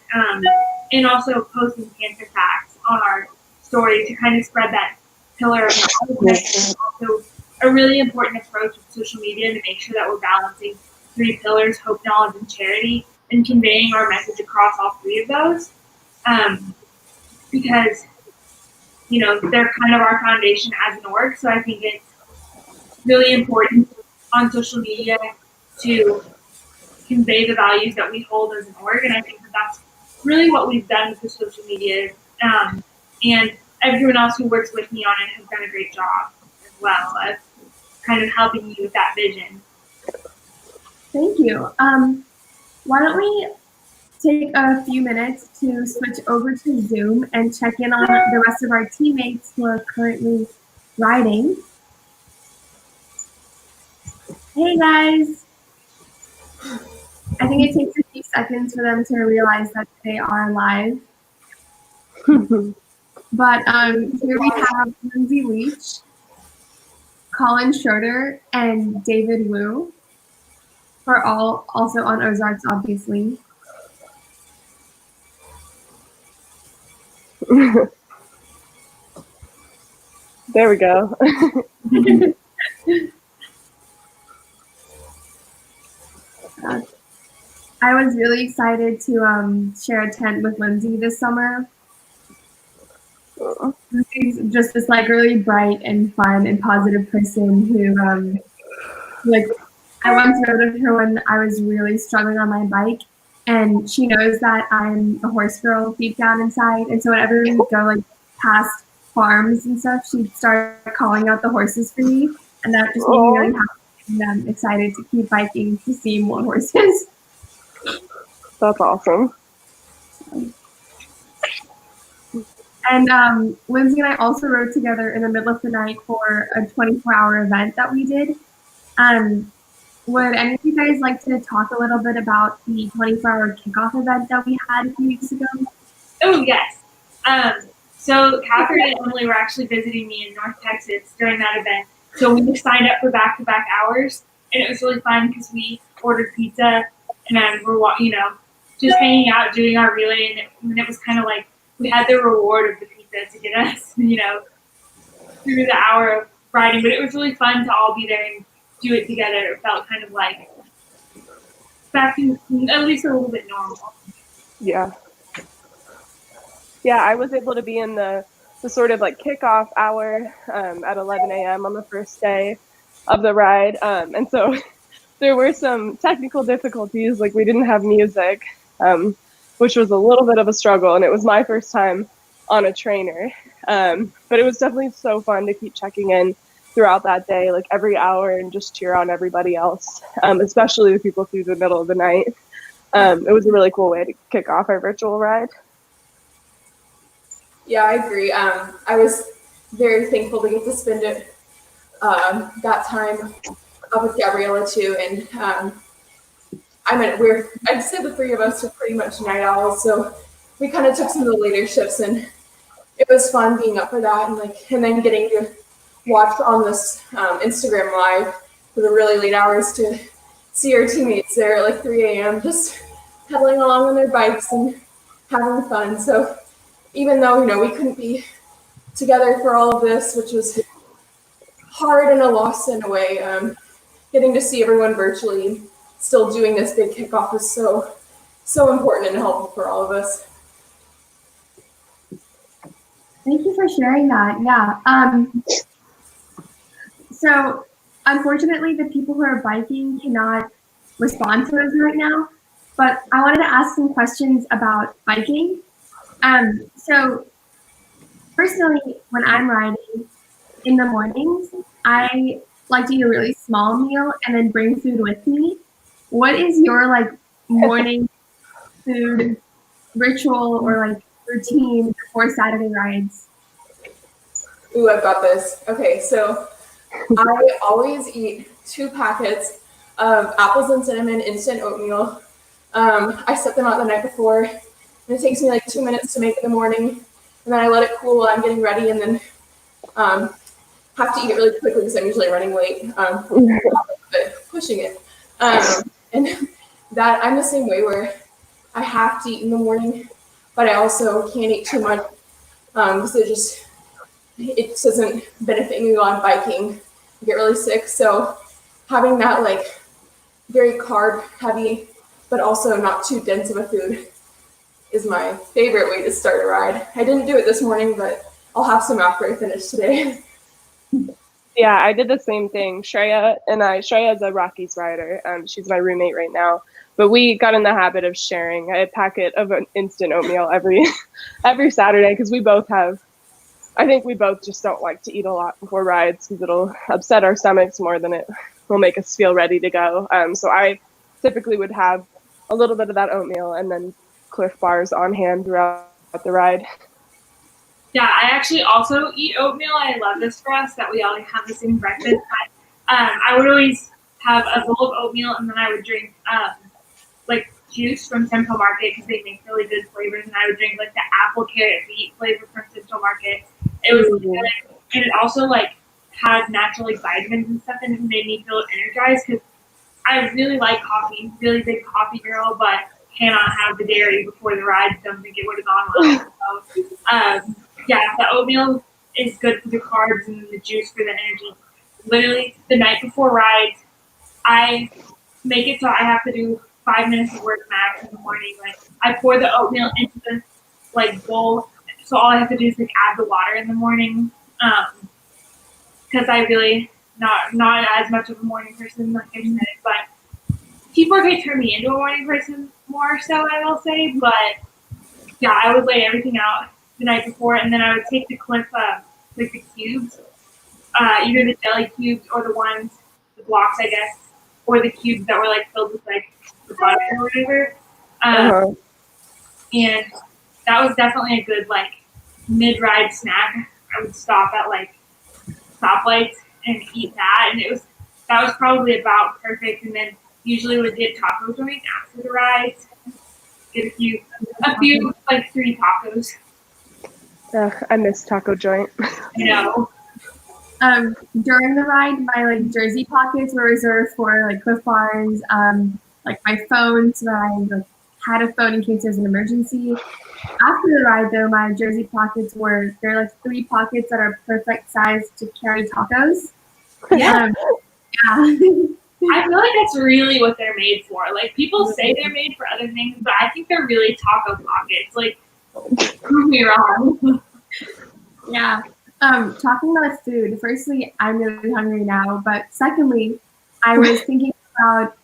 and also posting cancer facts on our story to kind of spread that pillar of knowledge. Also, a really important approach with social media to make sure that we're balancing three pillars: hope, knowledge, and charity, and conveying our message across all three of those. Because they're kind of our foundation as an org. So I think it's really important on social media to convey the values that we hold as an org, and I think that's really what we've done with the social media. And everyone else who works with me on it has done a great job as well of kind of helping you with that vision. Thank you. Why don't we take a few minutes to switch over to Zoom and check in on the rest of our teammates who are currently riding. Hey guys! I think it takes a few seconds for them to realize that they are live. But here we have Lindsay Leach, Colin Schroeder, and David Wu, who are all also on Ozarks, obviously. There we go. I was really excited to share a tent with Lindsay this summer. She's just this really bright and fun and positive person who I once rode with her when I was really struggling on my bike, and she knows that I'm a horse girl deep down inside, and so whenever we would go past farms and stuff, she'd start calling out the horses for me, and that just made me really happy and I'm excited to keep biking to see more horses. That's awesome. And Lindsay and I also rode together in the middle of the night for a 24-hour event that we did. Would any of you guys like to talk a little bit about the 24-hour kickoff event that we had a few weeks ago? Oh, yes. So Catherine and Emily were actually visiting me in North Texas during that event. So we signed up for back-to-back hours, and it was really fun because we ordered pizza, and then we're, just hanging out, doing our relay, and it was kind of like we had the reward of the pizza to get us, through the hour of riding. But it was really fun to all be there and do it together. It felt kind of like back to at least a little bit normal. Yeah. Yeah, I was able to be in the sort of kickoff hour at 11 a.m. on the first day of the ride. And so there were some technical difficulties, we didn't have music, which was a little bit of a struggle. And it was my first time on a trainer. But it was definitely so fun to keep checking in throughout that day, every hour, and just cheer on everybody else, especially the people through the middle of the night. It was a really cool way to kick off our virtual ride. Yeah, I agree. I was very thankful to get to spend it that time up with Gabriella too, and I'd say the three of us are pretty much night owls, so we kind of took some of the later shifts, and it was fun being up for that, and then getting to watch on this Instagram live for the really late hours to see our teammates there at 3 a.m. just pedaling along on their bikes and having fun. So even though we couldn't be together for all of this, which was hard and a loss in a way. Getting to see everyone virtually, still doing this big kickoff was so important and helpful for all of us. Thank you for sharing that. Yeah. So unfortunately, the people who are biking cannot respond to us right now, but I wanted to ask some questions about biking. So personally, when I'm riding in the mornings, I like to eat a really small meal and then bring food with me. What is your like morning food ritual or like routine before Saturday rides? Ooh, I've got this. Okay, so I always eat 2 packets of apples and cinnamon instant oatmeal. I set them out the night before, and it takes me like 2 minutes to make in the morning, and then I let it cool while I'm getting ready, and then have to eat it really quickly because I'm usually running late, but pushing it. And that I'm the same way where I have to eat in the morning, but I also can't eat too much because it doesn't benefit me while I'm biking. I get really sick. So having that like very carb heavy, but also not too dense of a food is my favorite way to start a ride. I didn't do it this morning, but I'll have some after I finish today. Yeah, I did the same thing. Shreya is a Rockies rider. She's my roommate right now. But we got in the habit of sharing a packet of an instant oatmeal every Saturday because I think we both just don't like to eat a lot before rides because it'll upset our stomachs more than it will make us feel ready to go. So I typically would have a little bit of that oatmeal and then CLIF bars on hand throughout the ride. Yeah, I actually also eat oatmeal. I love this for us that we all have the same breakfast. I would always have a bowl of oatmeal and then I would drink like juice from Central Market because they make really good flavors, and I would drink like the apple carrot beet flavor from Central Market. It was really good, and it also like had natural like vitamins and stuff, and it made me feel energized because I really like coffee, really big coffee girl, but cannot have the dairy before the ride. Don't think it would have gone well. So, yeah, the oatmeal is good for the carbs and the juice for the energy. Literally, the night before rides, I make it so I have to do 5 minutes of work max in the morning. Like I pour the oatmeal into the like bowl, so all I have to do is like add the water in the morning. Because I really not as much of a morning person, like I said, but T4K turned me into a morning person more so, I will say. But yeah, I would lay everything out the night before, and then I would take the CLIF, like the cubes, either the jelly cubes or the blocks, I guess, or the cubes that were like filled with like the butter or whatever. And that was definitely a good like mid-ride snack. I would stop at like stoplights and eat that, and that was probably about perfect. And then usually would get taco joint after the ride. Get a few like 3 tacos. I miss taco joint. You know. During the ride, my like jersey pockets were reserved for like Clif bars, like my phone, so that I like had a phone in case there's an emergency. After the ride, though, my jersey pockets they're like 3 pockets that are perfect size to carry tacos. Yeah. Yeah. I feel like that's really what they're made for. Like people say they're made for other things, but I think they're really taco pockets. Like, prove me wrong. Yeah. Talking about food, firstly, I'm really hungry now, but secondly, I was thinking about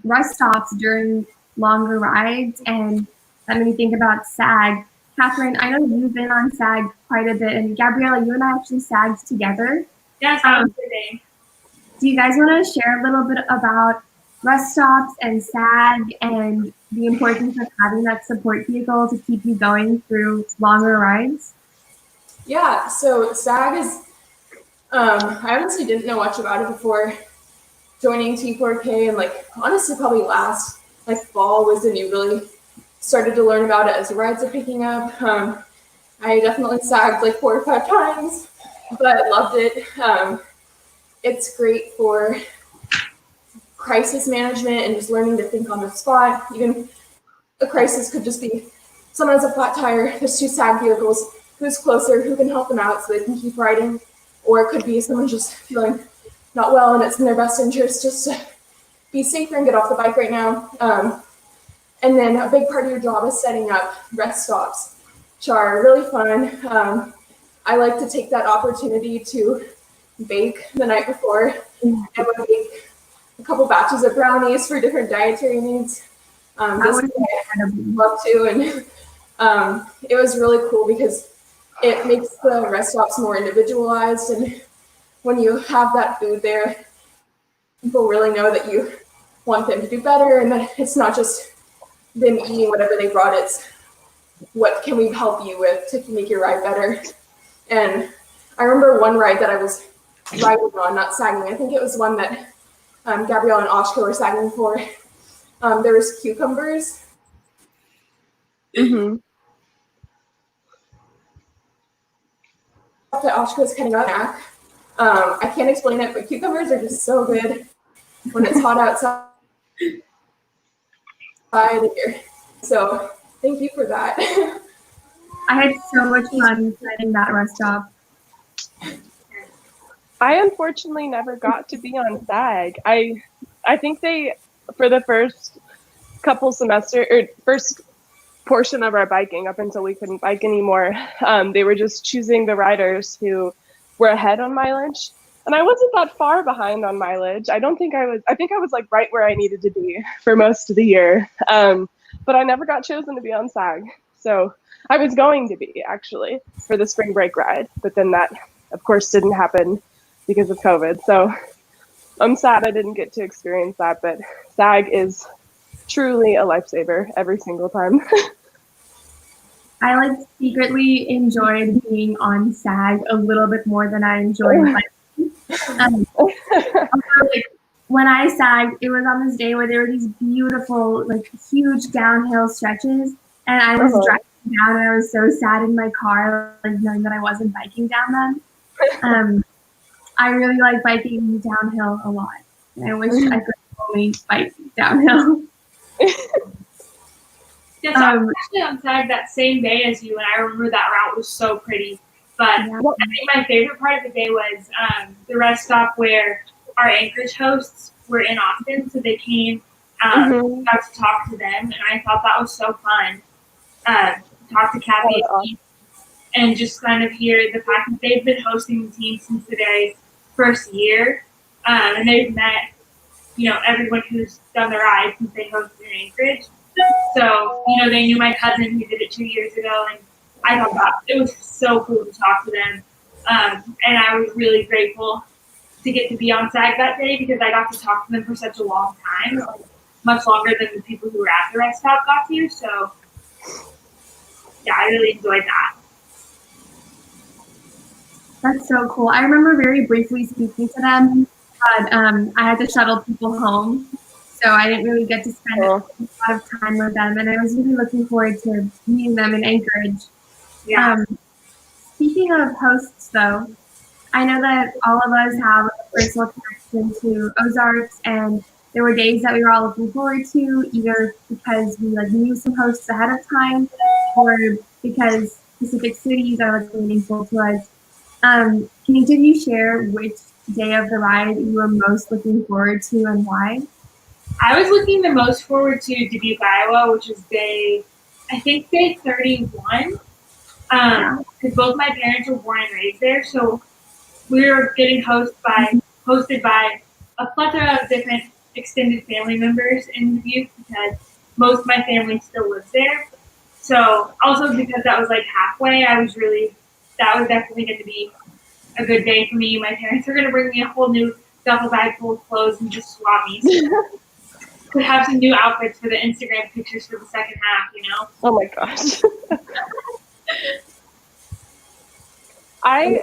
rest stops during longer rides, and that made me think about SAG. Catherine, I know you've been on SAG quite a bit, and Gabriella, you and I actually SAGed together. Yes, that was today. Do you guys want to share a little bit about rest stops and SAG and the importance of having that support vehicle to keep you going through longer rides? Yeah, so SAG is, I honestly didn't know much about it before joining T4K, and like honestly probably last like fall was when you really started to learn about it as the rides are picking up. I definitely SAGed like 4 or 5 times, but loved it. It's great for crisis management and just learning to think on the spot. Even a crisis could just be someone has a flat tire, there's 2 SAG vehicles who's closer, who can help them out so they can keep riding. Or it could be someone just feeling not well and it's in their best interest just to be safer and get off the bike right now. And then a big part of your job is setting up rest stops, which are really fun. I like to take that opportunity to bake the night before. I would bake a couple batches of brownies for different dietary needs. This I love to, and it was really cool because it makes the rest stops more individualized, and when you have that food there, people really know that you want them to do better, and that it's not just them eating whatever they brought. It's what can we help you with to make your ride better. And I remember one ride that I was riding on, not sagging. I think it was one that Gabrielle and Oshka were sagging for. There was cucumbers. Mm-hmm. That Oshka was cutting up. I can't explain it, but cucumbers are just so good when it's hot outside. So thank you for that. I had so much fun setting that rest stop. I unfortunately never got to be on SAG. I think they, for the first couple semester or first portion of our biking up until we couldn't bike anymore, they were just choosing the riders who were ahead on mileage. And I wasn't that far behind on mileage. I think I was like right where I needed to be for most of the year. But I never got chosen to be on SAG. So I was going to be actually for the spring break ride, but then that of course didn't happen because of COVID. So I'm sad I didn't get to experience that, but SAG is truly a lifesaver every single time. I like secretly enjoyed being on SAG a little bit more than I enjoyed biking. Like, when I sagged, it was on this day where there were these beautiful, like huge downhill stretches, and I was driving down, and I was so sad in my car, like knowing that I wasn't biking down them. I really like biking downhill a lot, and I wish I could only bike downhill. Yes, I was actually on SAG that same day as you, and I remember that route was so pretty. But I think my favorite part of the day was the rest stop where our Anchorage hosts were in Austin, so they came, got to talk to them, and I thought that was so fun. Talk to Kathy and just kind of hear the fact that they've been hosting the team since the very first year, and they've met, everyone who's done the ride since they hosted in Anchorage. So, they knew my cousin who did it 2 years ago, and I thought that it was so cool to talk to them. And I was really grateful to get to be on SAG that day because I got to talk to them for such a long time, much longer than the people who were at the rest stop got to. So, yeah, I really enjoyed that. That's so cool. I remember very briefly speaking to them, but I had to shuttle people home, so I didn't really get to spend a lot of time with them, and I was really looking forward to meeting them in Anchorage. Yeah. Speaking of hosts, though, I know that all of us have a personal connection to Ozarks, and there were days that we were all looking forward to, either because we knew some hosts ahead of time, or because specific cities are meaningful to us. Can each of you share which day of the ride you were most looking forward to and why? I was looking the most forward to Dubuque, Iowa, which is day 31. Because both my parents were born and raised there, so we were getting hosted by a plethora of different extended family members in Dubuque because most of my family still lives there. So also because that was halfway, that was definitely going to be a good day for me. My parents were going to bring me a whole new duffel bag full of clothes and just swap me. Could have some new outfits for the Instagram pictures for the second half, Oh my gosh. I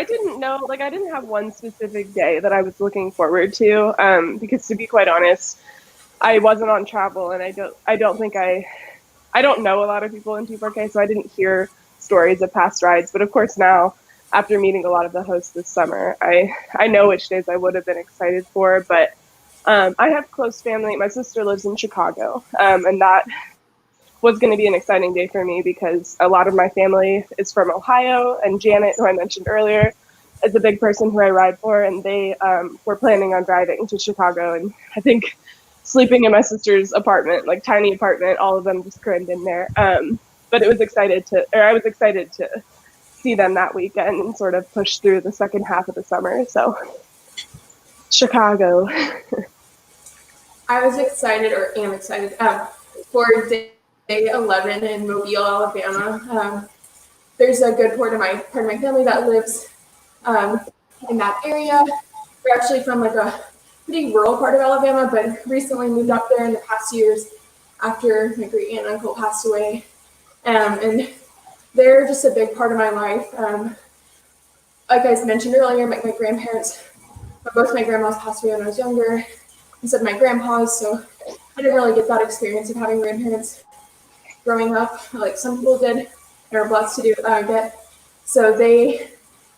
didn't know, I didn't have one specific day that I was looking forward to, because to be quite honest, I wasn't on travel, and I don't know a lot of people in T4K, so I didn't hear stories of past rides. But of course now, after meeting a lot of the hosts this summer, I know which days I would have been excited for, but I have close family. My sister lives in Chicago, and that was going to be an exciting day for me because a lot of my family is from Ohio, and Janet, who I mentioned earlier, is a big person who I ride for, and they were planning on driving to Chicago, and I think sleeping in my sister's apartment, like tiny apartment, all of them just crammed in there. But I was excited to see them that weekend and sort of push through the second half of the summer. So Chicago. I was excited, or am excited, for day 11 in Mobile, Alabama. There's a good part of my family that lives in that area. We're actually from like a pretty rural part of Alabama, but recently moved up there in the past years after my great aunt and uncle passed away. And they're just a big part of my life. Like I mentioned earlier, my grandparents, both my grandmas passed away when I was younger, instead of my grandpa's, so I didn't really get that experience of having grandparents growing up like some people did. They were blessed to do get. So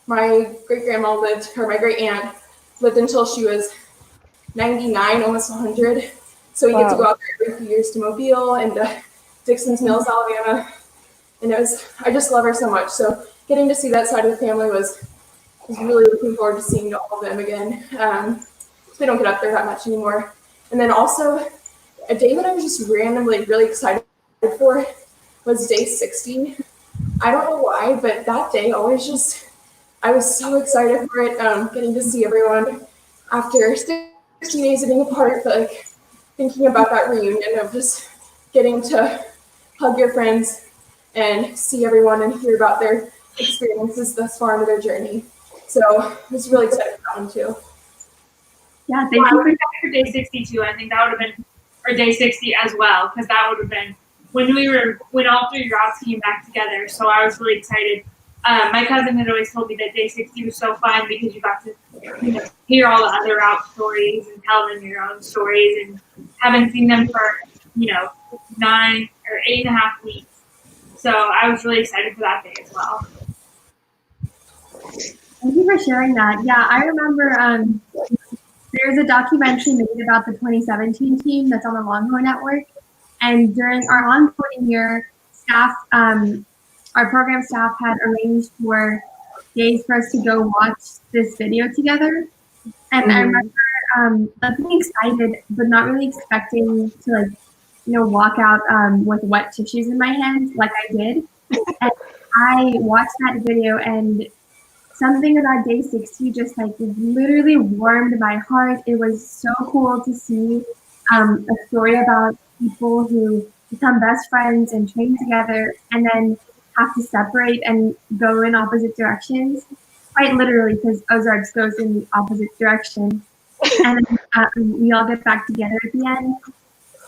my great grandma lived, or my great aunt lived until she was 99, almost 100. So we get to go out there every few years to Mobile and Dixon's Mills, Alabama. And I just love her so much. So getting to see that side of the family was really looking forward to seeing all of them again. They don't get up there that much anymore. And then also a day that I was just randomly really excited for was day 60. I don't know why, but that day I was so excited for it, getting to see everyone after 60 days of being apart, but like thinking about that reunion of just getting to hug your friends and see everyone and hear about their experiences thus far into their journey. So I was really excited for that one too. Yeah, thank you for day 62. I think that would have been, or day 60 as well, because that would have been when all three routes came back together. So I was really excited. My cousin had always told me that day 60 was so fun because you got to hear all the other route stories and tell them your own stories, and haven't seen them for 9 or 8.5 weeks. So I was really excited for that day as well. Thank you for sharing that. Yeah, I remember there's a documentary made about the 2017 team that's on the Longhorn Network. And during our onboarding year, our program staff had arranged for days for us to go watch this video together. And I remember being excited, but not really expecting to walk out with wet tissues in my hands like I did. And I watched that video, and something about day 60 just literally warmed my heart. It was so cool to see a story about people who become best friends and train together and then have to separate and go in opposite directions. Quite literally, because Ozarks goes in the opposite direction. And we all get back together at the end.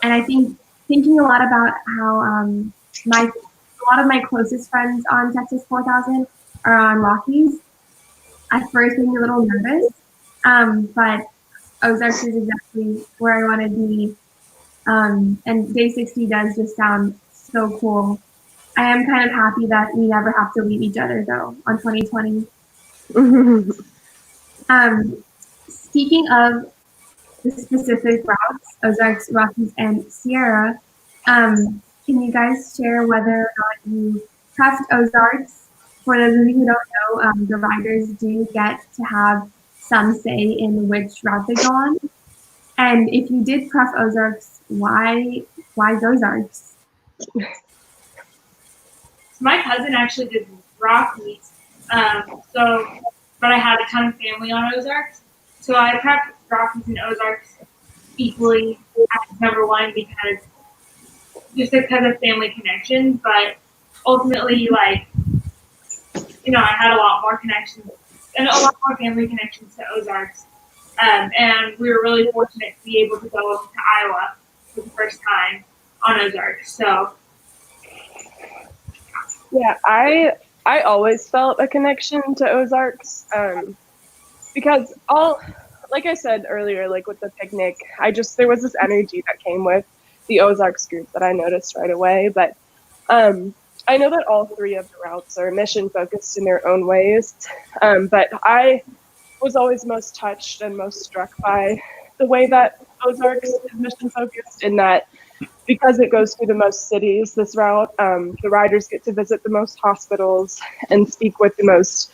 And I think thinking a lot about how a lot of my closest friends on Texas 4000 are on Rockies. At first, being a little nervous, but Ozarks is exactly where I want to be. And day 60 does just sound so cool. I am kind of happy that we never have to leave each other, though, on 2020. Speaking of the specific routes, Ozarks, Rockies, and Sierra, can you guys share whether or not you pressed Ozarks? For those of you who don't know, the riders do get to have some say in which route they go on. And if you did pref Ozarks, why Ozarks? My cousin actually did Rockies, but I had a ton of family on Ozarks, so I prepped Rockies and Ozarks equally as number one because of family connections. But ultimately, I had a lot more connections and a lot more family connections to Ozarks. And we were really fortunate to be able to go to Iowa for the first time on Ozarks. So, yeah, I always felt a connection to Ozarks because like I said earlier, with the picnic, there was this energy that came with the Ozarks group that I noticed right away. But I know that all three of the routes are mission focused in their own ways, but I was always most touched and most struck by the way that Ozarks is mission focused, in that because it goes through the most cities, this route, the riders get to visit the most hospitals and speak with the most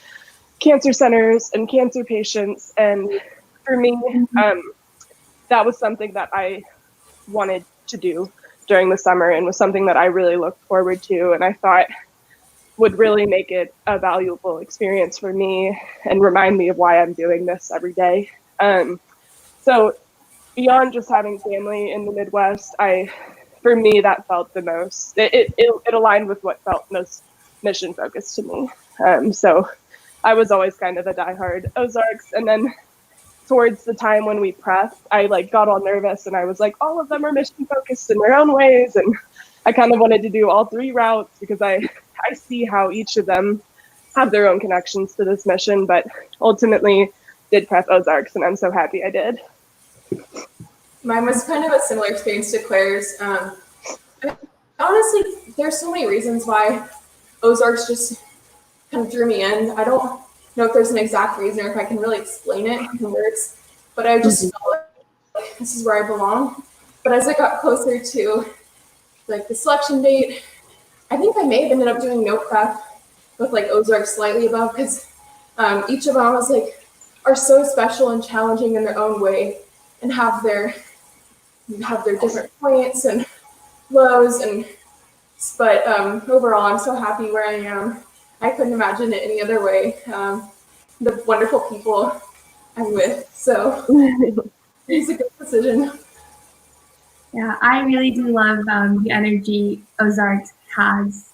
cancer centers and cancer patients. And for me, that was something that I wanted to do during the summer and was something that I really looked forward to, and I thought would really make it a valuable experience for me and remind me of why I'm doing this every day. So beyond just having family in the Midwest, for me, that felt the most, it aligned with what felt most mission focused to me. So I was always kind of a diehard Ozarks. And then towards the time when we prepped, I got all nervous and I was like, all of them are mission focused in their own ways. And I kind of wanted to do all 3 routes because I see how each of them have their own connections to this mission, but ultimately did prep Ozarks, and I'm so happy I did. Mine was kind of a similar experience to Claire's. Honestly, there's so many reasons why Ozarks just kind of drew me in. I don't know if there's an exact reason or if I can really explain it in words, but I just felt like this is where I belong. But as I got closer to the selection date, I think I may have ended up doing no prep with Ozarks slightly above, because each of them was are so special and challenging in their own way and have their different points and lows, but overall I'm so happy where I am. I couldn't imagine it any other way. The wonderful people I'm with, so it's a good decision. Yeah, I really do love the energy Ozarks has.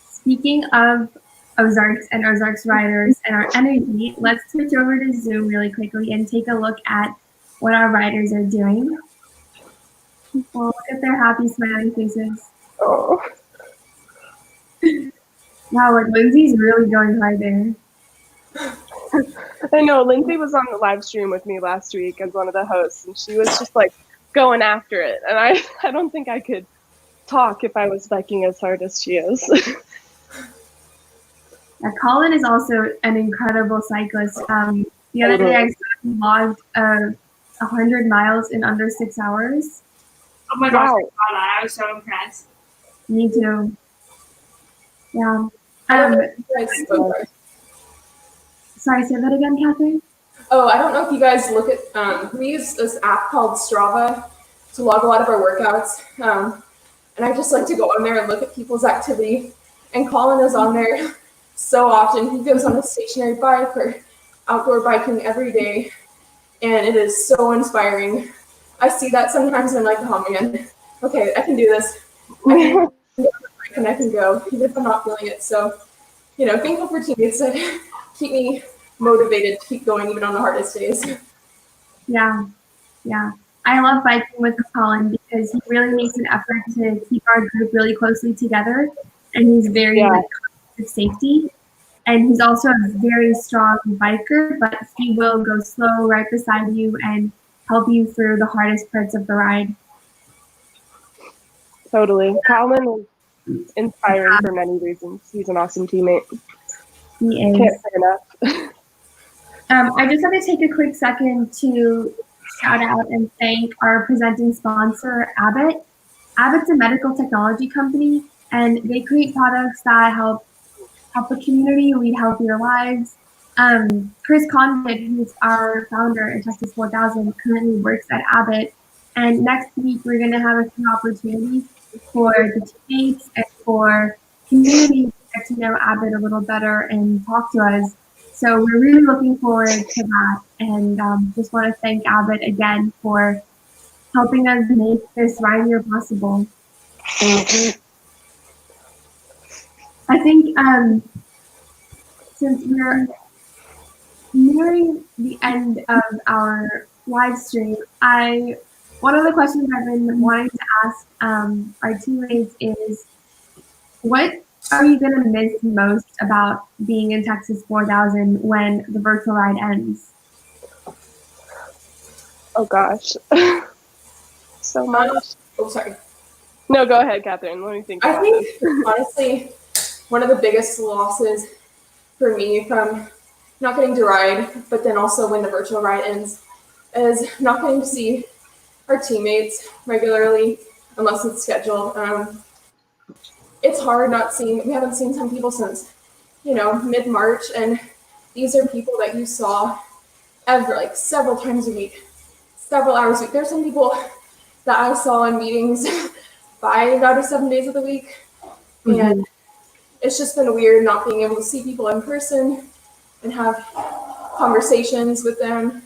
Speaking of Ozarks and Ozarks riders and our energy, let's switch over to Zoom really quickly and take a look at what our riders are doing. Well, look at their happy, smiling faces. Oh. Wow, Lindsay's really going hard there. I know, Lindsay was on the live stream with me last week as one of the hosts, and she was just going after it. And I don't think I could talk if I was biking as hard as she is. Yeah, Colin is also an incredible cyclist. The other day I saw he logged 100 miles in under 6 hours. Oh my gosh, I saw that. I was so impressed. Me too. Yeah. Sorry, say that again, Catherine? Oh, I don't know if you guys look at, we use this app called Strava to log a lot of our workouts. And I just like to go on there and look at people's activity. And Colin is on there so often. He goes on a stationary bike or outdoor biking every day. And it is so inspiring. I see that sometimes and I'm like, oh man, okay, I can do this. I can go, even if I'm not feeling it. So, thankful for teammates that keep me motivated to keep going even on the hardest days. Yeah. I love biking with Colin because he really makes an effort to keep our group really closely together, and he's very conscious of safety. And he's also a very strong biker, but he will go slow right beside you and help you through the hardest parts of the ride. Totally. Colin is inspiring for many reasons. He's an awesome teammate. He is. Can't say enough. I just want to take a quick second to shout out and thank our presenting sponsor, Abbott. Abbott's a medical technology company, and they create products that help the community lead healthier lives. Chris Condit, who's our founder at Texas 4000, currently works at Abbott. And next week, we're going to have a few opportunities for the teammates and for community to get to know Abbott a little better and talk to us. So we're really looking forward to that, and just want to thank Abbott again for helping us make this ride here possible. I think since we're nearing the end of our live stream, one of the questions I've been wanting to ask our teammates is, what are you going to miss most about being in Texas 4000 when the virtual ride ends? Oh gosh. So much. Oh, sorry. No, go ahead, Catherine. Let me think about this. Honestly, one of the biggest losses for me from not getting to ride, but then also when the virtual ride ends, is not getting to see our teammates regularly. unless it's scheduled. It's hard not seeing. We haven't seen some people since, mid-March, and these are people that you saw like several times a week, several hours a week. There's some people that I saw in meetings 5 out of 7 days of the week, and it's just been weird not being able to see people in person and have conversations with them.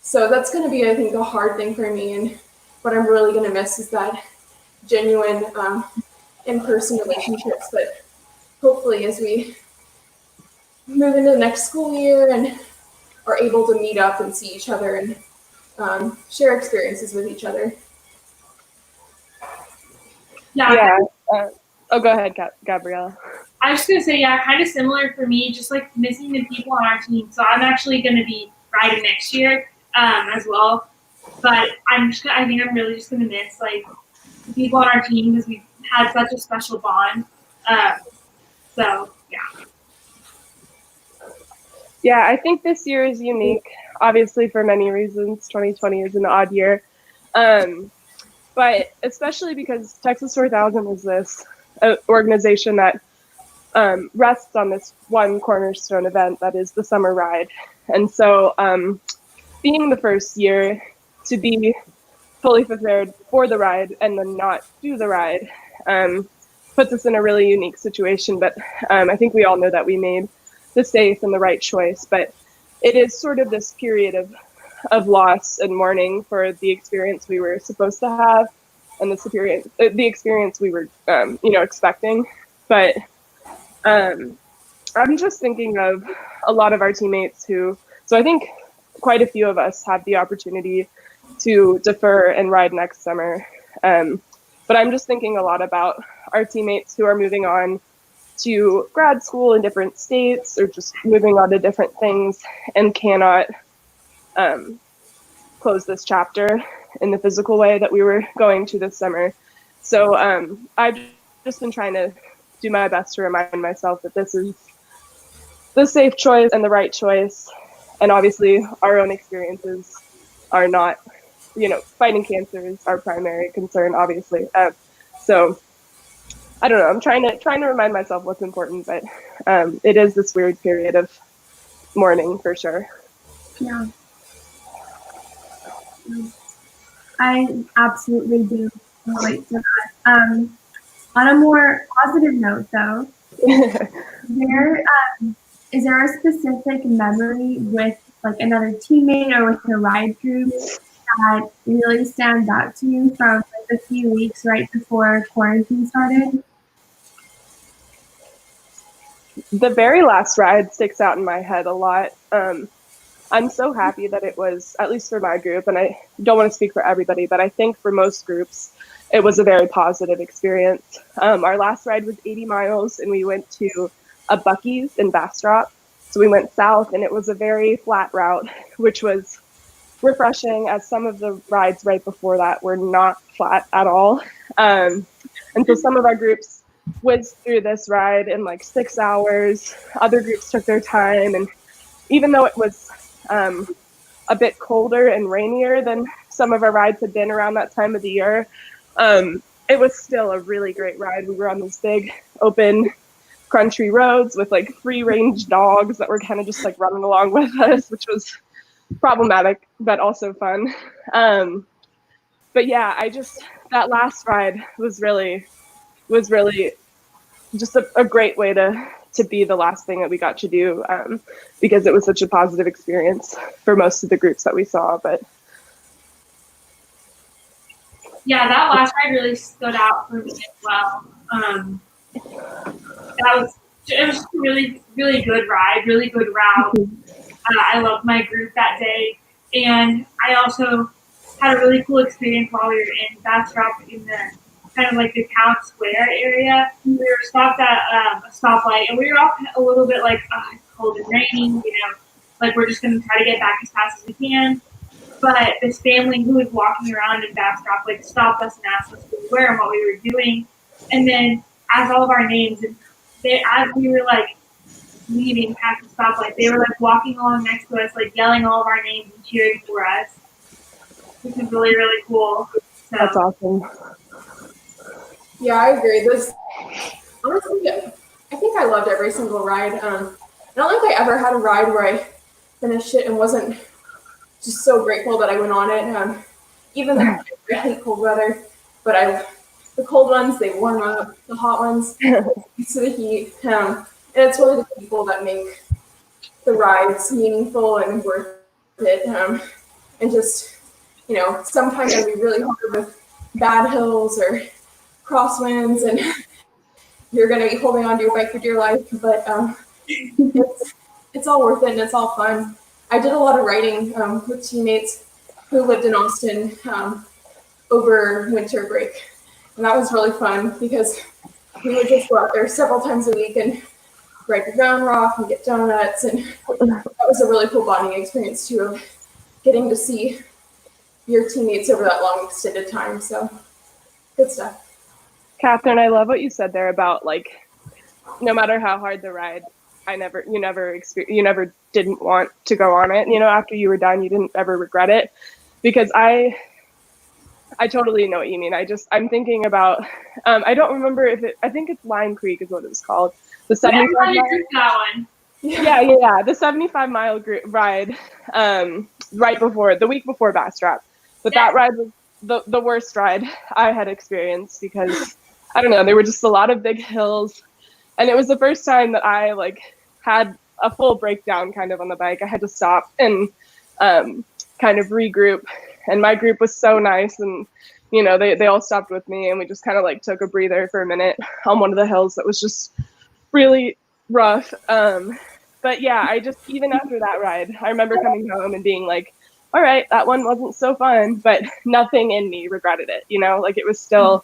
So that's going to be, I think, a hard thing for me, and what I'm really going to miss is that genuine in-person relationships. But hopefully as we move into the next school year and are able to meet up and see each other and share experiences with each other. Yeah. Oh, go ahead, Gabriella. I was just gonna say, yeah, kind of similar for me, just like missing the people on our team. So I'm actually gonna be riding next year as well. But I think I'm really just gonna miss like the people on our team because we've had such a special bond. So yeah. Yeah, I think this year is unique, obviously for many reasons. 2020 is an odd year. But especially because Texas 4000 is this organization that rests on this one cornerstone event that is the summer ride. And so being the first year to be fully prepared for the ride and then not do the ride puts us in a really unique situation. But I think we all know that we made the safe and the right choice. But it is sort of this period of loss and mourning for the experience we were supposed to have and the experience we were expecting. But I'm just thinking of a lot of our teammates so I think quite a few of us have the opportunity to defer and ride next summer. But I'm just thinking a lot about our teammates who are moving on to grad school in different states or just moving on to different things and cannot close this chapter in the physical way that we were going to this summer. So I've just been trying to do my best to remind myself that this is the safe choice and the right choice. And obviously our own experiences are not, fighting cancer is our primary concern, obviously. So I don't know, I'm trying to remind myself what's important, but it is this weird period of mourning for sure. Yeah. I absolutely do relate to that. On a more positive note, though, is there a specific memory with like another teammate or with a ride group that really stands out to you from like the few weeks right before quarantine started? The very last ride sticks out in my head a lot. I'm so happy that it was, at least for my group, and I don't want to speak for everybody, but I think for most groups, it was a very positive experience. Our last ride was 80 miles, and we went to a Buc-ee's in Bastrop. So we went south, and it was a very flat route, which was refreshing, as some of the rides right before that were not flat at all. And so some of our groups whizzed through this ride in like 6 hours. Other groups took their time, and even though it was a bit colder and rainier than some of our rides had been around that time of the year, it was still a really great ride. We were on these big open country roads with like free range dogs that were kind of just like running along with us, which was problematic but also fun. But yeah, that last ride was really just a great way to be the last thing that we got to do, because it was such a positive experience for most of the groups that we saw. But Yeah, that last ride really stood out for me as well. It was just a really, really good ride, really good route. I loved my group that day, and I also had a really cool experience while we were in Bastrop in the kind of like the town square area. We were stopped at a stoplight, and we were all a little bit like, it's cold and raining, like we're just going to try to get back as fast as we can. But this family who was walking around in Bastrop like stopped us and asked us who we were and what we were doing, and then asked all of our names. And as we were like leaving past the stoplight, they were like walking along next to us, like yelling all of our names and cheering for us, which is really, really cool. So, that's awesome. Yeah, I agree. This honestly, I think I loved every single ride. I don't think I ever had a ride where I finished it and wasn't just so grateful that I went on it. Even though I hate cold weather, but the cold ones, they warm up. The hot ones, used to the heat. And it's really the people that make the rides meaningful and worth it. And just, sometimes it can be really hard with bad hills or crosswinds, and you're going to be holding on to your bike for dear life. But it's all worth it and it's all fun. I did a lot of riding with teammates who lived in Austin over winter break. And that was really fun because we would just go out there several times a week and ride the Round Rock and get donuts. And that was a really cool bonding experience too, of getting to see your teammates over that long extended time. So good stuff. Catherine, I love what you said there about like, no matter how hard the ride, you never didn't want to go on it. After you were done, you didn't ever regret it, because I totally know what you mean. I'm thinking about, I don't remember I think it's Lime Creek is what it was called. The 75 mile. That one. Yeah. The 75-mile ride, right before, the week before Bastrop. But that ride was the worst ride I had experienced, because I don't know, there were just a lot of big hills. And it was the first time that I had a full breakdown kind of on the bike. I had to stop and kind of regroup. And my group was so nice, and they all stopped with me, and we just kind of took a breather for a minute on one of the hills that was just really rough. But yeah, even after that ride, I remember coming home and being like, all right, that one wasn't so fun, but nothing in me regretted it. It was still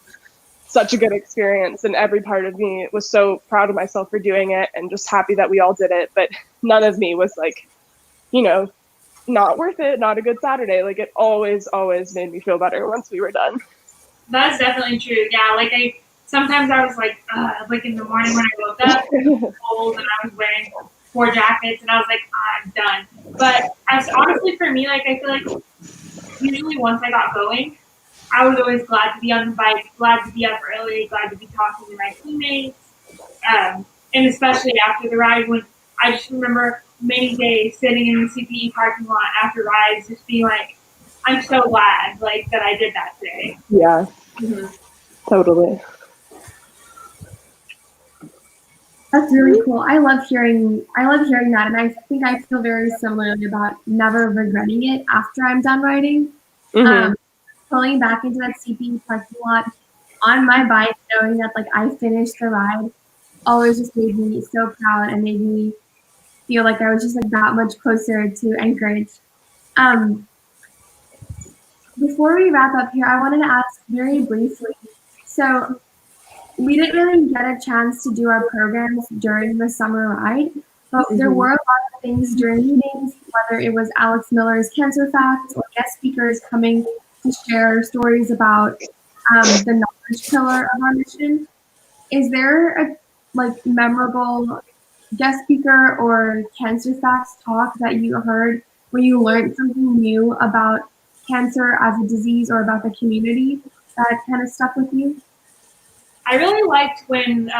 such a good experience, and every part of me was so proud of myself for doing it and just happy that we all did it. But none of me was not worth it, not a good Saturday. It always made me feel better once we were done. That's definitely true. Yeah, sometimes I was in the morning when I woke up, it was cold, and I was wearing 4 jackets, and I was like, I'm done. But as honestly for me, I feel like usually once I got going, I was always glad to be on the bike, glad to be up early, glad to be talking to my teammates, and especially after the ride, when I just remember many days sitting in the CPE parking lot after rides, just being like, I'm so glad that I did that today. Yeah, totally. That's really cool. I love hearing that, and I think I feel very similarly about never regretting it after I'm done riding. Pulling back into that CPE parking lot on my bike, knowing that I finished the ride, always just made me so proud and made me feel like I was just that much closer to Anchorage. Before we wrap up here, I wanted to ask very briefly. So we didn't really get a chance to do our programs during the summer ride, but there were a lot of things during meetings, whether it was Alex Miller's Cancer Facts or guest speakers coming to share stories about the knowledge pillar of our mission. Is there a memorable guest speaker or Cancer Facts talk that you heard where you learned something new about cancer as a disease or about the community that kind of stuck with you? I really liked when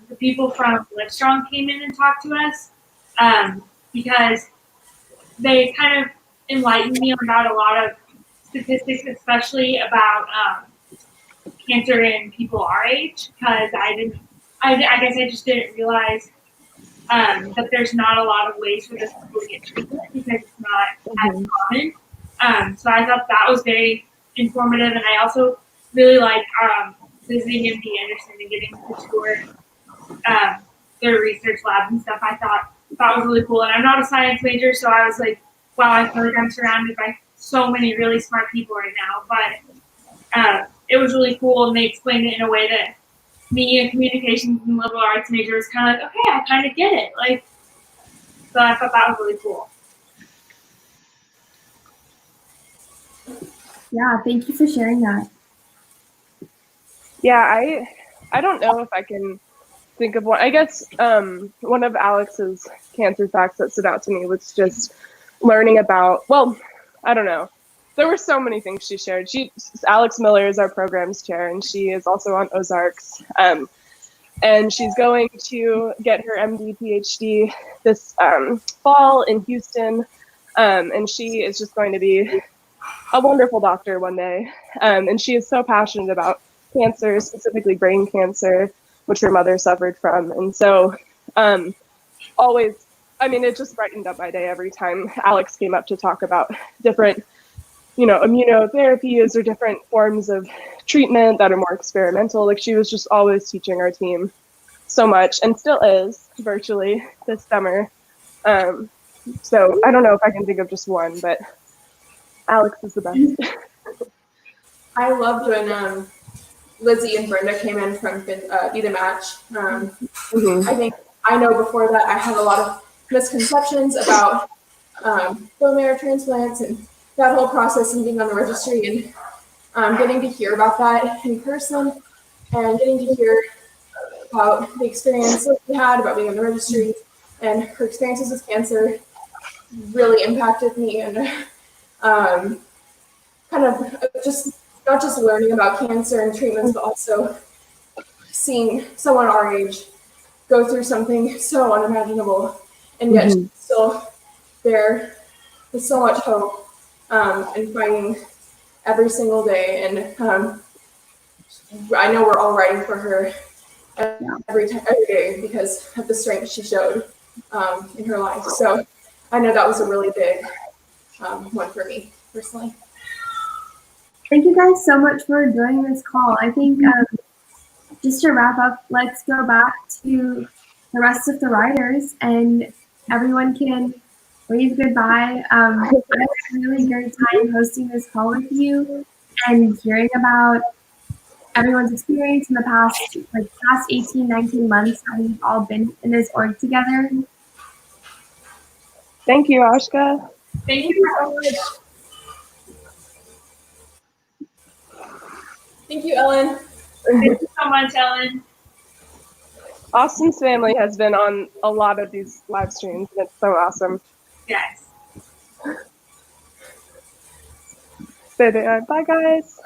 the people from Livestrong came in and talked to us, because they kind of enlightened me about a lot of statistics, especially about cancer in people our age, because I guess I just didn't realize that there's not a lot of ways for this people to get treatment because it's not as common. So I thought that was very informative, and I also really liked visiting MD Anderson and getting to tour their research labs and stuff. I thought that was really cool, and I'm not a science major, so I was like, wow, I feel like I'm surrounded by so many really smart people right now. But it was really cool, and they explained it in a way that me, a communications and liberal arts major, was kind of like, okay, I kind of get it. So I thought that was really cool. Yeah, thank you for sharing that. Yeah, I don't know if I can think of one. I guess one of Alex's cancer facts that stood out to me was just learning about, well, I don't know. there were so many things she shared. Alex Miller is our programs chair, and she is also on Ozarks. And she's going to get her MD PhD this fall in Houston. And she is just going to be a wonderful doctor one day. And she is so passionate about cancer, specifically brain cancer, which her mother suffered from. And so always, I mean, it just brightened up my day every time Alex came up to talk about different, immunotherapies or different forms of treatment that are more experimental. Like, she was just always teaching our team so much, and still is virtually this summer. So I don't know if I can think of just one, but Alex is the best. I loved when Lizzie and Brenda came in from Be the Match. I think I know before that I had a lot of misconceptions about bone marrow transplants and that whole process and being on the registry, and getting to hear about that in person and getting to hear about the experience that we had about being on the registry and her experiences with cancer really impacted me, and kind of just not just learning about cancer and treatments, but also seeing someone our age go through something so unimaginable, and yet she's still there with so much hope, and fighting every single day. And I know we're all writing for her every day because of the strength she showed in her life. So I know that was a really big one for me personally. Thank you guys so much for joining this call. I think just to wrap up, let's go back to the rest of the writers, and everyone can wave goodbye. I had a really great time hosting this call with you and hearing about everyone's experience in the past 18, 19 months that we've all been in this org together. Thank you, Ashka. Thank you so much. Thank you, Ellen. Thank you so much, Ellen. Austin's family has been on a lot of these live streams, and it's so awesome. Yes. Bye, guys.